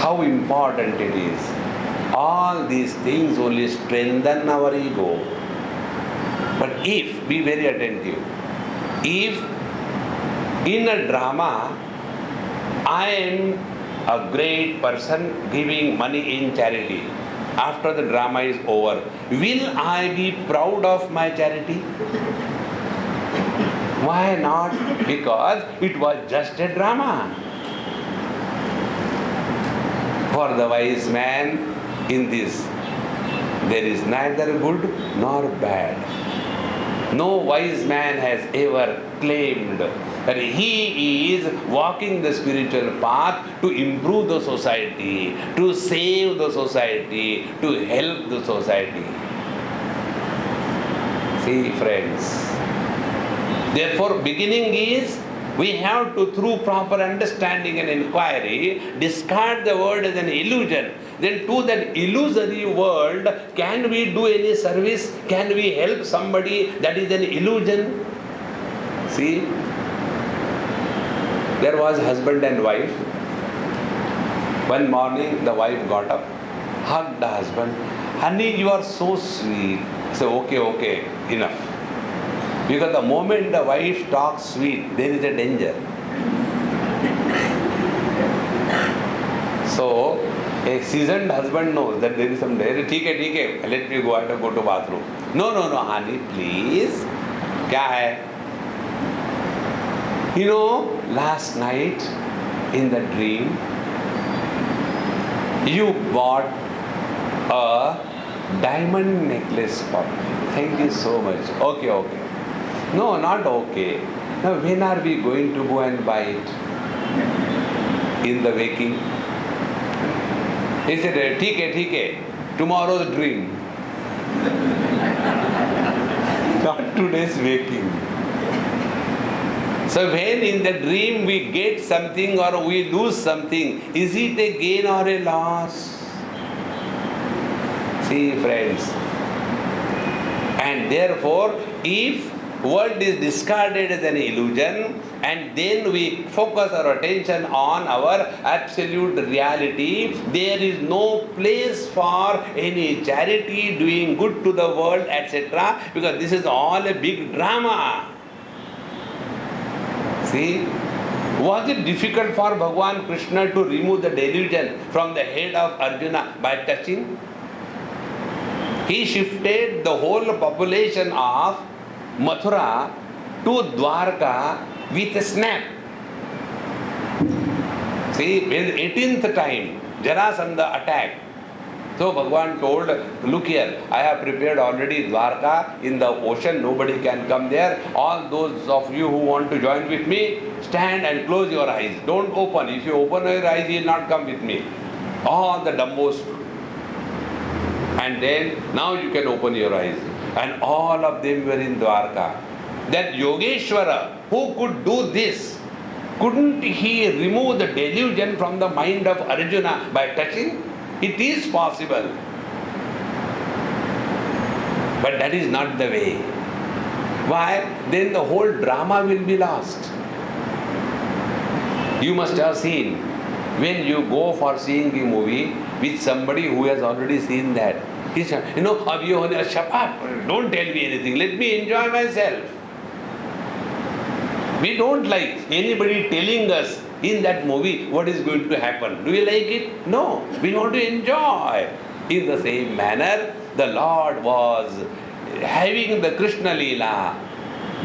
how important it is. All these things only strengthen our ego. But if, be very attentive, if in a drama I am a great person giving money in charity, after the drama is over, will I be proud of my charity? Why not? Because it was just a drama. For the wise man, in this, there is neither good nor bad. No wise man has ever claimed that he is walking the spiritual path to improve the society, to save the society, to help the society. See, friends. Therefore, beginning is, we have to, through proper understanding and inquiry, discard the world as an illusion. Then to that illusory world, can we do any service? Can we help somebody? That is an illusion. See, there was husband and wife. One morning the wife got up, hugged the husband. Honey, you are so sweet. So okay, enough. Because the moment the wife talks sweet, there is a danger. So, a seasoned husband knows that there is some danger. Okay, let me go out and go to bathroom. No, honey, please. Kya hai? Last night in the dream, you bought a diamond necklace for me. Thank you so much. Okay. No, not okay. Now, when are we going to go and buy it? In the waking? He said, okay, tomorrow's dream. Not today's waking. So when in the dream we get something or we lose something, is it a gain or a loss? See, friends. And therefore, if world is discarded as an illusion, and then we focus our attention on our absolute reality, there is no place for any charity, doing good to the world, etc. Because this is all a big drama. See, was it difficult for Bhagavan Krishna to remove the delusion from the head of Arjuna by touching? He shifted the whole population of Mathura to Dwarka with a snap. See, when the 18th time Jarasandha attacked, So Bhagavan told, look here, I have prepared already Dwarka in the ocean, nobody can come there. All those of you who want to join with me, stand and close your eyes. Don't open. If you open your eyes, he will not come with me. All the dumbos. And then, now you can open your eyes. And all of them were in Dwarka. That Yogeshwara, who could do this, couldn't he remove the delusion from the mind of Arjuna by touching? It is possible. But that is not the way. Why? Then the whole drama will be lost. You must have seen, when you go for seeing a movie with somebody who has already seen that, he said, shut up, don't tell me anything, let me enjoy myself. We don't like anybody telling us in that movie what is going to happen. Do we like it? No. We want to enjoy. In the same manner, the Lord was having the Krishna Leela,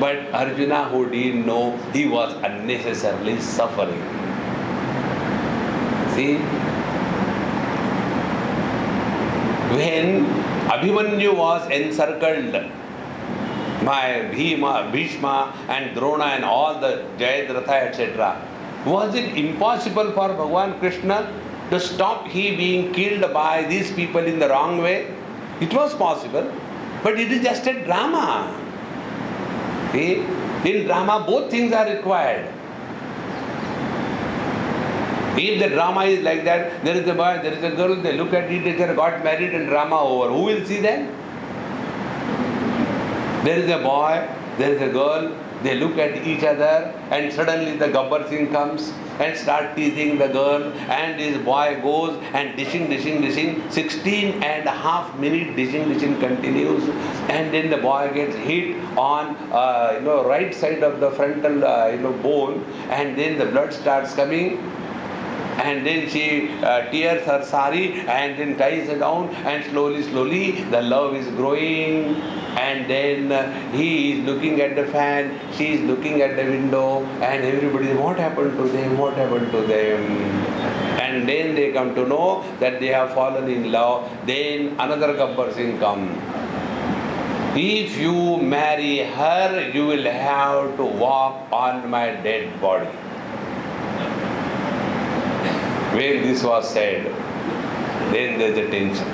but Arjuna, who didn't know, he was unnecessarily suffering. See? When Abhimanyu was encircled by Bhishma and Drona and all the Jayadratha, etc., was it impossible for Bhagavan Krishna to stop he being killed by these people in the wrong way? It was possible, but it is just a drama. See? In drama, both things are required. If the drama is like that, there is a boy, there is a girl, they look at each other, got married and drama over. Who will see them? There is a boy, there is a girl, they look at each other and suddenly the Gabbar Singh comes and start teasing the girl and this boy goes and dishing. 16.5 minutes dishing continues, and then the boy gets hit on right side of the frontal bone, and then the blood starts coming. And then she tears her sari and then ties it down, and slowly the love is growing. And then he is looking at the fan, she is looking at the window, and everybody, what happened to them? And then they come to know that they have fallen in love. Then another Gabbar Singh comes. If you marry her, you will have to walk on my dead body. When this was said, then there is a tension.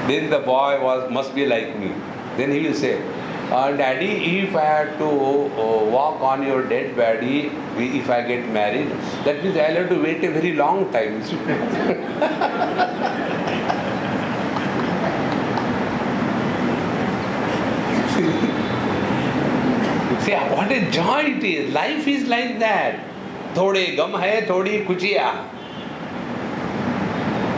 Then the boy must be like me. Then he will say, Daddy, if I had to walk on your dead body, if I get married, that means I'll have to wait a very long time. See, what a joy it is. Life is like that. Thode gam hai, thodi kuchiya.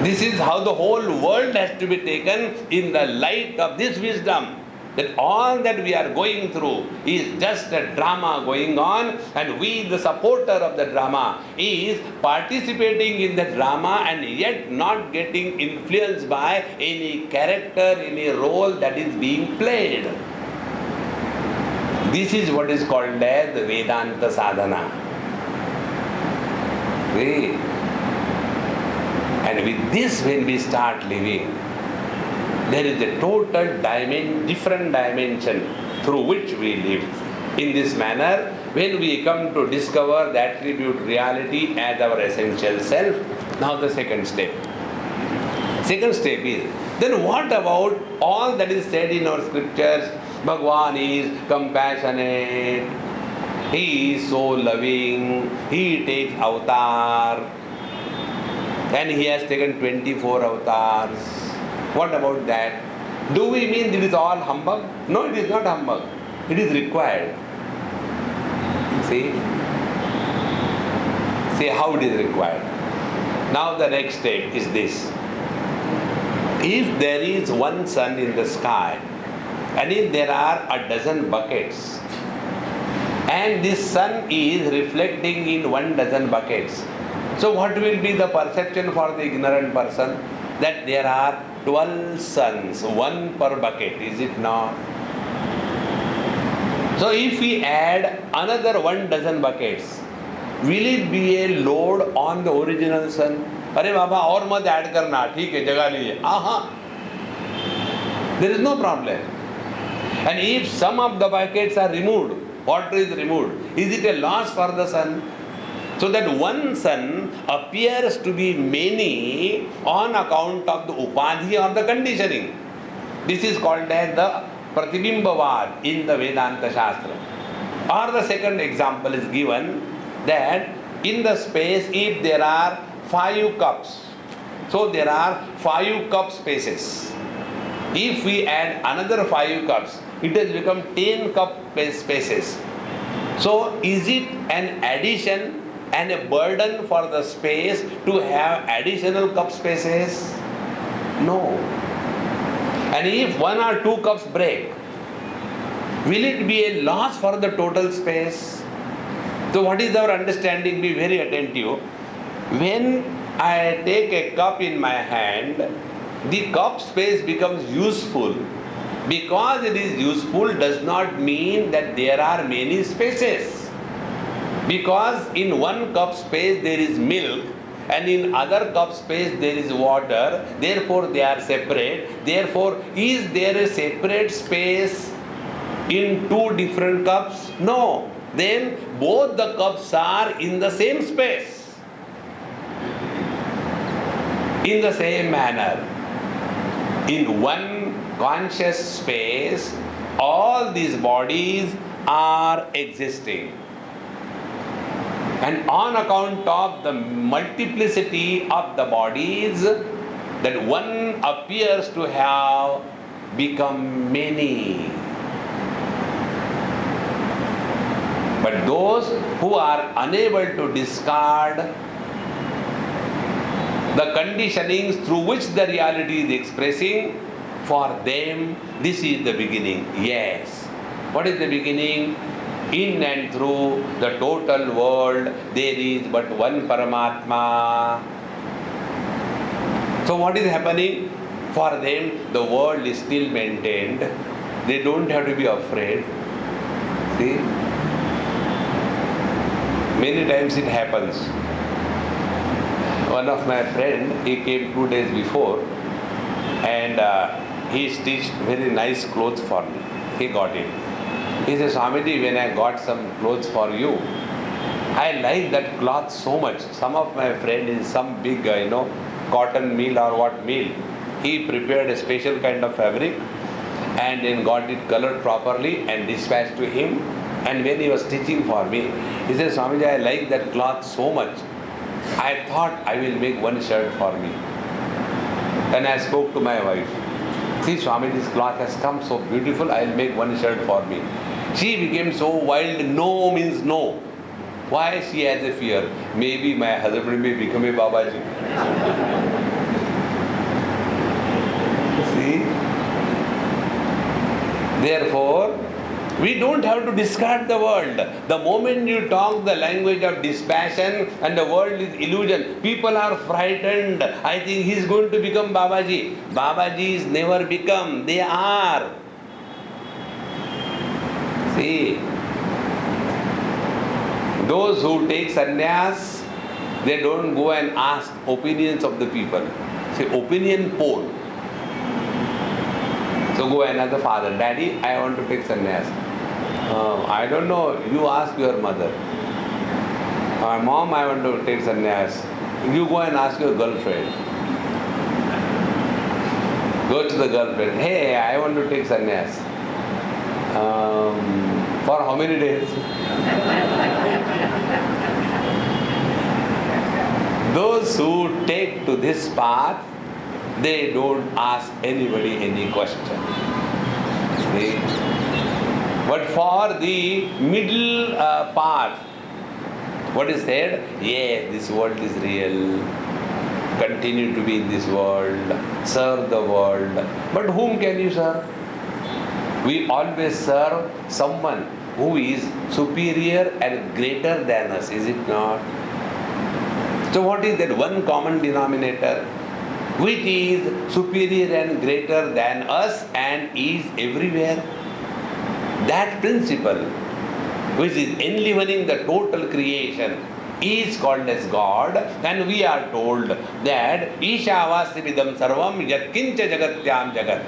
This is how the whole world has to be taken in the light of this wisdom. That all that we are going through is just a drama going on, and we, the supporter of the drama, is participating in the drama and yet not getting influenced by any character, any role that is being played. This is what is called as the Vedanta sadhana. See? And with this, when we start living, there is a total different dimension through which we live. In this manner, when we come to discover the attribute reality as our essential self, now the second step. Second step is, then what about all that is said in our scriptures? Bhagavan is compassionate, he is so loving, he takes avatar, and he has taken 24 avatars. What about that? Do we mean it is all humbug? No, it is not humbug. It is required. See? See how it is required. Now the next step is this. If there is one sun in the sky, and if there are a dozen buckets, and this sun is reflecting in 12 buckets, so what will be the perception for the ignorant person? That there are 12 suns, one per bucket, is it not? So if we add another 12 buckets, will it be a load on the original sun? अरे बाबा और मत add करना, ठीक है जगह लीजिए, there is no problem. And if some of the buckets are removed, water is removed, is it a loss for the sun? So that one sun appears to be many on account of the upadhi or the conditioning. This is called as the Pratibimbavad in the Vedanta Shastra. Or the second example is given that in the space, if there are 5 cups, so there are 5 cup spaces. If we add another 5 cups, it has become 10 cup spaces. So is it an addition and a burden for the space to have additional cup spaces? No. And if 1 or 2 cups break, will it be a loss for the total space? So what is our understanding? Be very attentive. When I take a cup in my hand, the cup space becomes useful. Because it is useful does not mean that there are many spaces. Because in one cup space there is milk and in other cup space there is water, therefore they are separate. Therefore, is there a separate space in 2 different cups? No. Then both the cups are in the same space. In the same manner, in one conscious space, all these bodies are existing. And on account of the multiplicity of the bodies, that one appears to have become many. But those who are unable to discard the conditionings through which the reality is expressing, for them this is the beginning. Yes. What is the beginning? In and through the total world there is but one Paramatma. So what is happening? For them the world is still maintained. They don't have to be afraid. See? Many times it happens. One of my friend, he came 2 days before and he stitched very nice clothes for me. He got it. He said, Swamiji, when I got some clothes for you, I like that cloth so much. Some of my friend in some big, cotton mill or what mill, he prepared a special kind of fabric and then got it colored properly and dispatched to him. And when he was stitching for me, he said, Swamiji, I like that cloth so much. I thought I will make one shirt for me. Then I spoke to my wife. See, Swami, this cloth has come so beautiful, I will make one shirt for me. She became so wild, no means no. Why? She has a fear. Maybe my husband may become a Babaji. See? Therefore, we don't have to discard the world. The moment you talk the language of dispassion and the world is illusion, people are frightened. I think he is going to become Babaji. Babajis never become, they are. See, those who take sannyas, they don't go and ask opinions of the people. See, opinion poll. So go another father, Daddy, I want to take sannyas. I don't know, you ask your mother. Mom, I want to take sannyas. You go and ask your girlfriend. Go to the girlfriend. Hey, I want to take sannyas. For how many days? Those who take to this path, they don't ask anybody any question. See? But for the middle path, what is said? Yes, this world is real. Continue to be in this world. Serve the world. But whom can you serve? We always serve someone who is superior and greater than us, is it not? So what is that one common denominator? Which is superior and greater than us and is everywhere? That principle, which is enlivening the total creation, is called as God, and we are told that Ishavasyavidam sarvam yatkincha jagatyam jagat.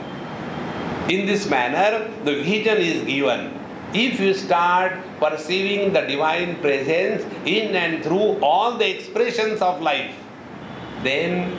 In this manner, the vision is given. If you start perceiving the divine presence in and through all the expressions of life, then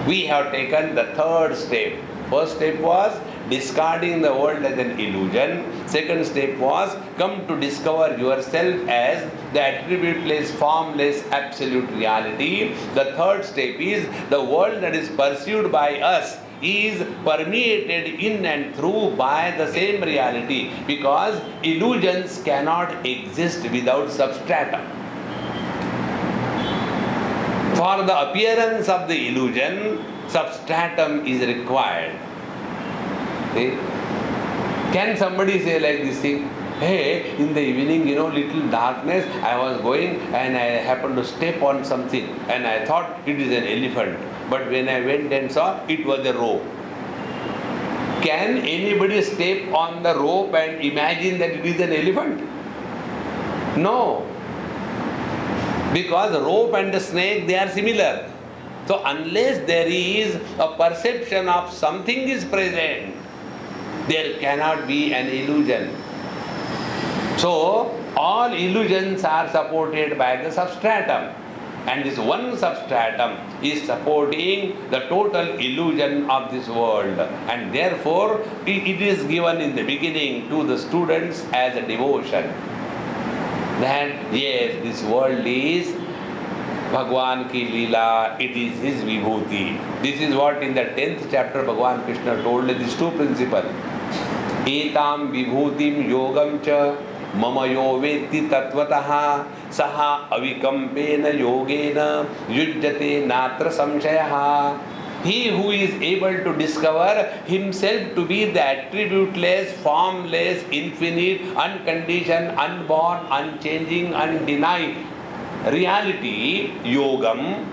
we have taken the third step. First step was discarding the world as an illusion. Second step was come to discover yourself as the attributeless, formless, absolute reality. The third step is the world that is pursued by us is permeated in and through by the same reality, because illusions cannot exist without substratum. For the appearance of the illusion, substratum is required. See? Can somebody say like this thing? Hey, in the evening, little darkness, I was going and I happened to step on something and I thought it is an elephant. But when I went and saw, it was a rope. Can anybody step on the rope and imagine that it is an elephant? No. Because the rope and the snake, they are similar. So unless there is a perception of something is present, there cannot be an illusion. So all illusions are supported by the substratum. And this one substratum is supporting the total illusion of this world. And therefore, it is given in the beginning to the students as a devotion. That yes, this world is Bhagwan ki Leela, it is his vibhuti. This is what in the 10th chapter Bhagwan Krishna told these two principles. Etam vibhutim yogam cha mamayo veti tattvataha saha avikampena yogena yujjate natra samshayaha. He who is able to discover himself to be the attributeless, formless, infinite, unconditioned, unborn, unchanging, undenied reality, yogam,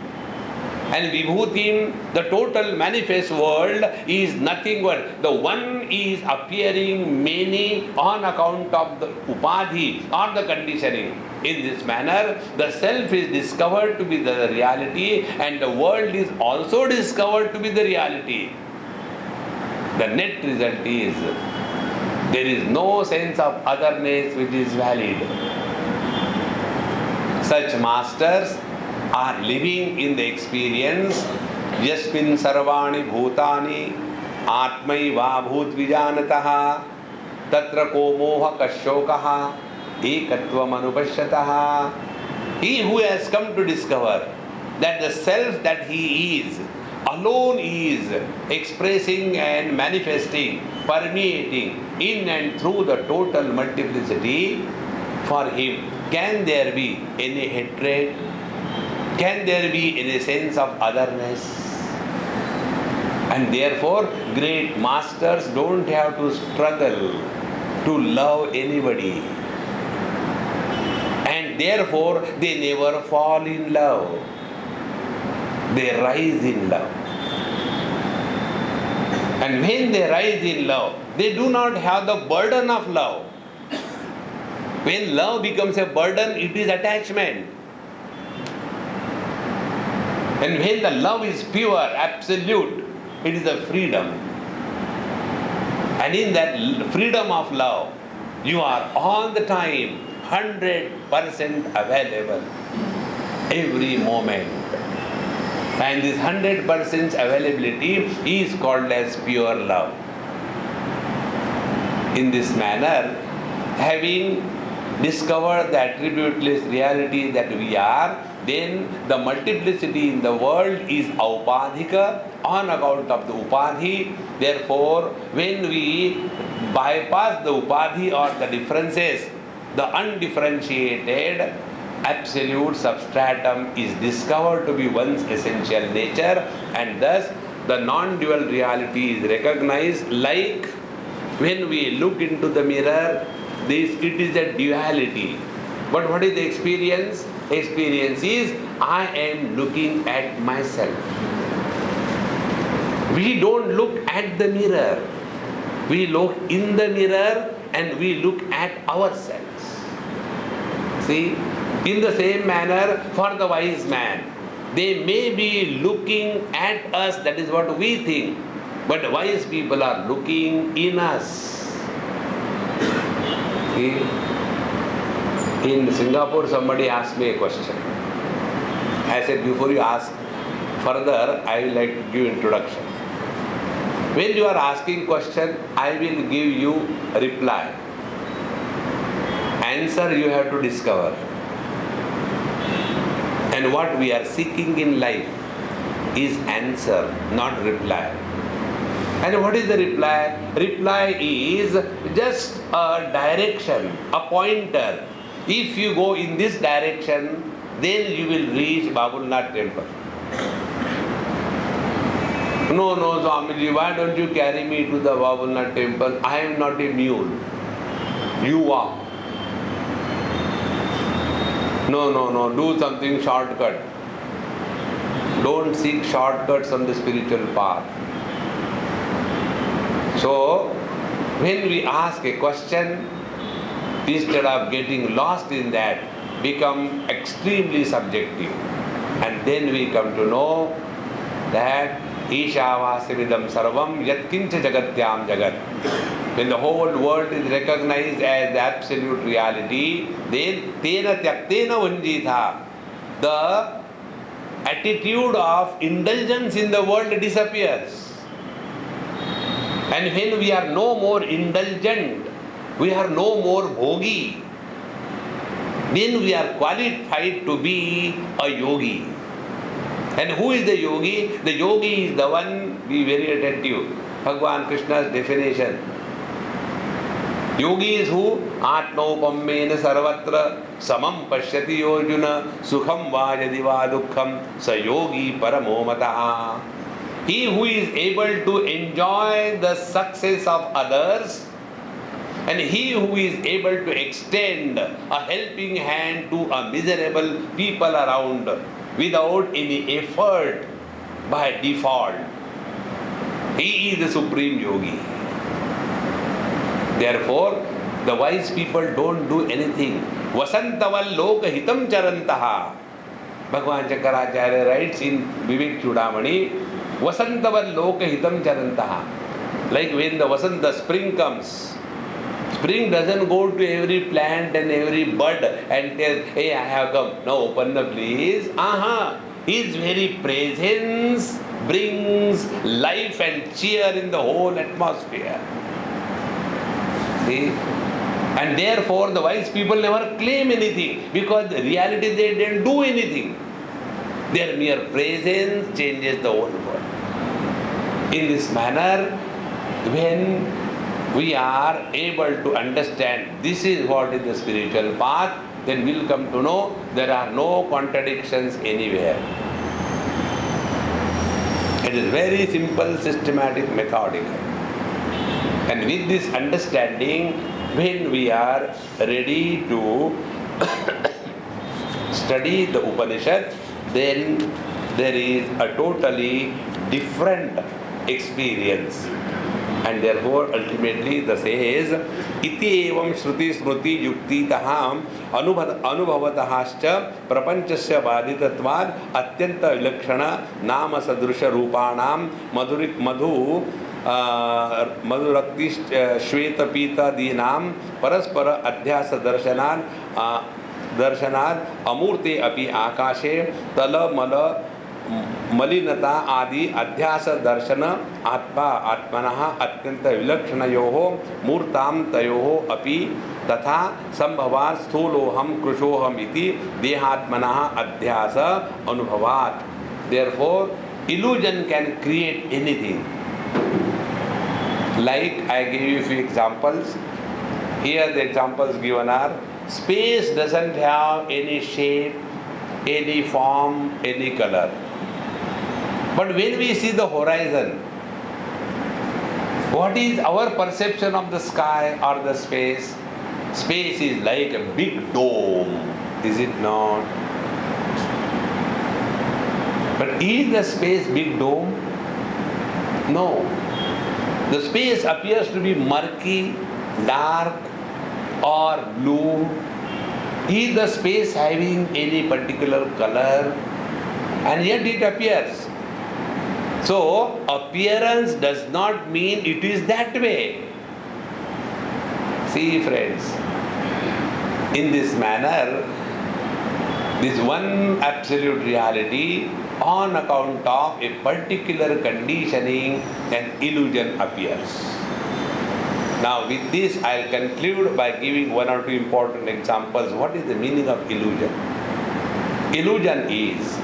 and vibhutim, the total manifest world, is nothing but the one is appearing many on account of the upadhi or the conditioning. In this manner, the self is discovered to be the reality and the world is also discovered to be the reality. The net result is there is no sense of otherness which is valid. Such masters are living in the experience yasmin sarvani bhutani atmaiva bhut vijanataha tatra ko moha kashokaha ekatvam anupashyataha. He who has come to discover that the self that he is alone is expressing and manifesting, permeating in and through the total multiplicity, for him can there be any hatred? Can there be any sense of otherness? And therefore, great masters don't have to struggle to love anybody. And therefore, they never fall in love. They rise in love. And when they rise in love, they do not have the burden of love. When love becomes a burden, it is attachment. And when the love is pure, absolute, it is a freedom. And in that freedom of love, you are all the time 100% available, every moment. And this 100% availability is called as pure love. In this manner, having discovered the attributeless reality that we are, then the multiplicity in the world is aupadhika on account of the upadhi. Therefore, when we bypass the upadhi or the differences, the undifferentiated absolute substratum is discovered to be one's essential nature, and thus the non-dual reality is recognized. Like when we look into the mirror, it is a duality. But what is the experience? Experience is I am looking at myself. We don't look at the mirror. We look in the mirror and we look at ourselves. See, In the same manner, for the wise man, they may be looking at us, that is what we think, but wise people are looking in us. Okay? In Singapore, somebody asked me a question. I said, before you ask further, I will like to give introduction. When you are asking question, I will give you a reply. Answer you have to discover. And what we are seeking in life is answer, not reply. And what is the reply? Reply is just a direction, a pointer. If you go in this direction, then you will reach Babulnath temple. No, Swamiji, why don't you carry me to the Babulnath temple? I am not a mule. You walk. No, do something shortcut. Don't seek shortcuts on the spiritual path. So, when we ask a question, instead of getting lost in that, become extremely subjective. And then we come to know that Ishavasavidam Sarvam Yatkincha Jagatyam Jagat. When the whole world is recognized as the absolute reality, then Tena Tyaktena Vanjitha, the attitude of indulgence in the world disappears. And when we are no more indulgent, we are no more bhogi, then we are qualified to be a yogi. And who is the yogi? The yogi is the one, be very attentive, Bhagavan Krishna's definition. Yogi is who? Atmaupamena sarvatra samam pashyati yojuna sukham va yadi va dukkham sa yogi paramo mataha. He who is able to enjoy the success of others, and he who is able to extend a helping hand to a miserable people around without any effort by default, he is the supreme yogi. Therefore, the wise people don't do anything. Vasantaval loka hitam charantaha. Bhagavan Shankaracharya writes in Vivek Chudamani, Vasantaval loka hitam charantaha. Like when the spring comes, spring doesn't go to every plant and every bud and tell, hey, I have come. Now open the please. His very presence brings life and cheer in the whole atmosphere. See? And therefore the wise people never claim anything, because in reality they didn't do anything. Their mere presence changes the whole world. In this manner, when we are able to understand this is what is the spiritual path, then we'll come to know there are no contradictions anywhere. It is very simple, systematic, methodical. And with this understanding, when we are ready to study the Upanishad, then there is a totally different experience. And therefore, ultimately, the says, iti evam shruti smruti yukti taham anubhavatahascha prapanchasya baditatvad atyanta vilakshana nama sadrusha rupanam madhurakti shwetapita dinam paraspara adhyasa darshanad amurte api akashe tala mala मलिनता आदि अध्यास दर्शन आत्मनः अत्यंत विलक्षणयोः मूर्तां तयोः अपि तथा संभवात् स्थूलोहम कृशोहम इति देहात्मनः अध्यास अनुभवात्. Therefore, illusion can create anything. Like I gave you a few examples. Here the examples given are: space doesn't have any shape, any form, any color. But when we see the horizon, what is our perception of the sky or the space? Space is like a big dome, is it not? But is the space big dome? No. The space appears to be murky, dark, or blue, Is the space having any particular color? And yet it appears. So, appearance does not mean it is that way. See, friends, in this manner, this one absolute reality, on account of a particular conditioning, an illusion appears. Now, with this, I'll conclude by giving one or two important examples. What is the meaning of illusion? Illusion is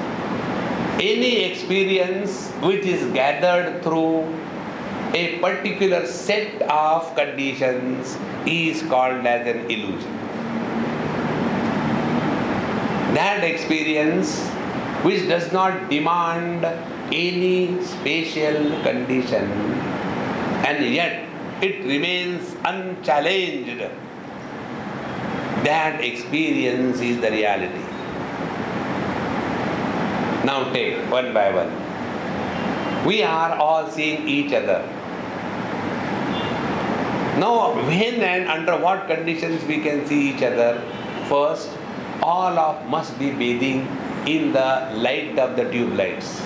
any experience which is gathered through a particular set of conditions is called as an illusion. That experience which does not demand any spatial condition and yet it remains unchallenged, that experience is the reality. Now take one by one. We are all seeing each other. Now when and under what conditions we can see each other? First, all of must be bathing in the light of the tube lights.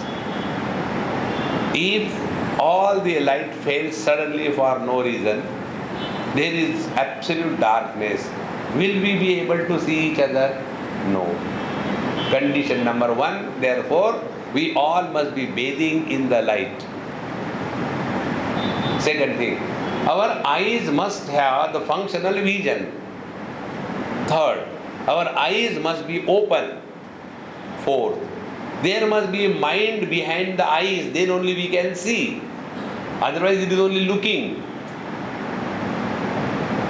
If all the light fails suddenly for no reason, there is absolute darkness. Will we be able to see each other? No. Condition number one, therefore, we all must be bathing in the light. Second thing, our eyes must have the functional vision. Third, our eyes must be open. Fourth, there must be a mind behind the eyes, then only we can see. Otherwise it is only looking.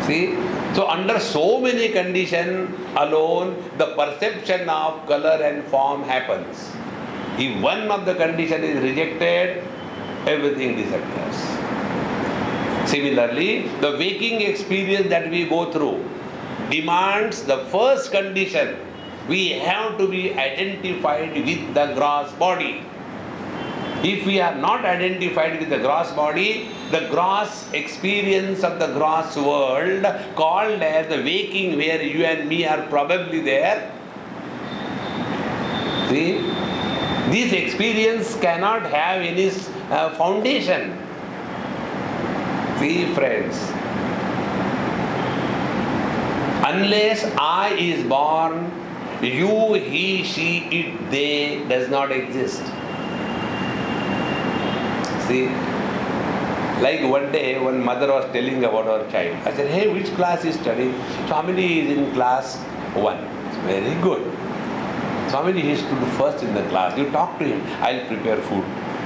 See? So under so many conditions alone, the perception of color and form happens. If one of the conditions is rejected, everything disappears. Similarly, the waking experience that we go through demands the first condition. We have to be identified with the gross body. If we are not identified with the gross body, the gross experience of the gross world, called as the waking, where you and me are probably there. See, this experience cannot have any foundation. See, friends, unless I is born, you, he, she, it, they does not exist. See, like one day, one mother was telling about her child. I said, hey, which class is studying? Swami is in class 1. It's very good. Swami, he stood first in the class. You talk to him, I'll prepare food.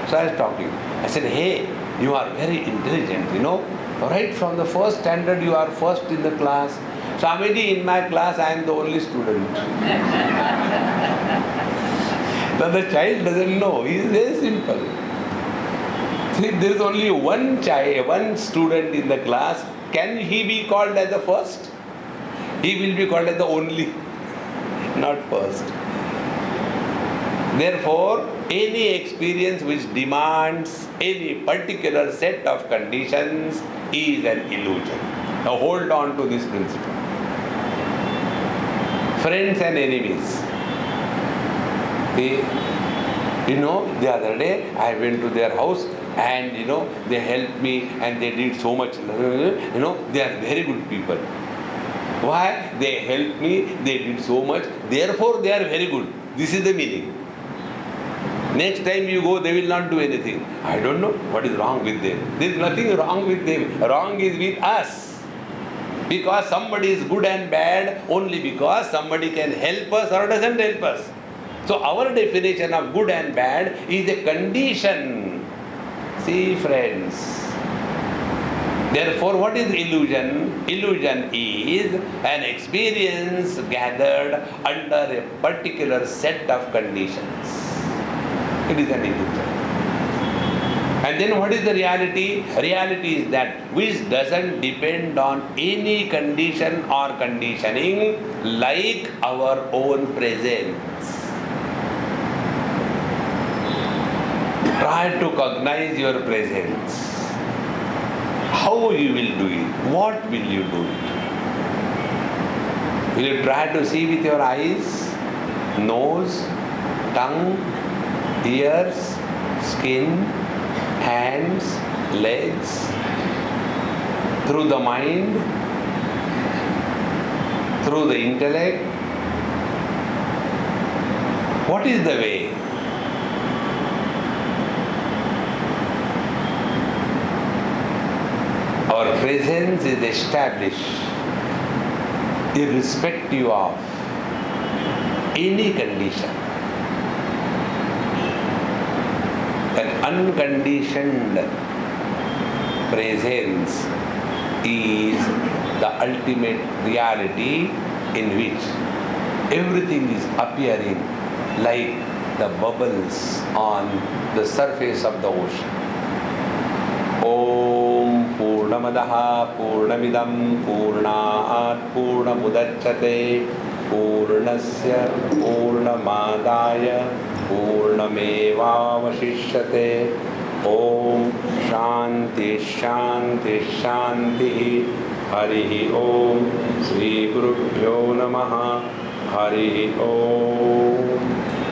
So I was talking. I said, hey, you are very intelligent, you know. Right from the first standard, you are first in the class. Swamiji, in my class, I am the only student. But the child doesn't know. He is very simple. See, there is only one child, one student in the class. Can he be called as the first? He will be called as the only, not first. Therefore, any experience which demands any particular set of conditions is an illusion. Now hold on to this principle. Friends and enemies. You know, the other day I went to their house and they helped me and they did so much. They are very good people. Why? They helped me, they did so much, therefore they are very good. This is the meaning. Next time you go, they will not do anything. I don't know what is wrong with them. There is nothing wrong with them. Wrong is with us. Because somebody is good and bad only because somebody can help us or doesn't help us. So our definition of good and bad is a condition. See, friends. Therefore, what is illusion? Illusion is an experience gathered under a particular set of conditions. It is an illusion. And then what is the reality? Reality is that which doesn't depend on any condition or conditioning like our own presence. Try to cognize your presence. How you will do it? What will you do it? Will you try to see with your eyes, nose, tongue, ears, skin, hands, legs, through the mind, through the intellect? What is the way? Our presence is established irrespective of any condition. That unconditioned presence is the ultimate reality in which everything is appearing like the bubbles on the surface of the ocean. Om Purnamadaha Purnamidam Purnat Purnamudachyate Purnasya Purnamadaya Purnamevavashishyate. Om Shanti Shanti Shanti. Harihi Om. Shri Gurubhyo Namaha. Harihi Om.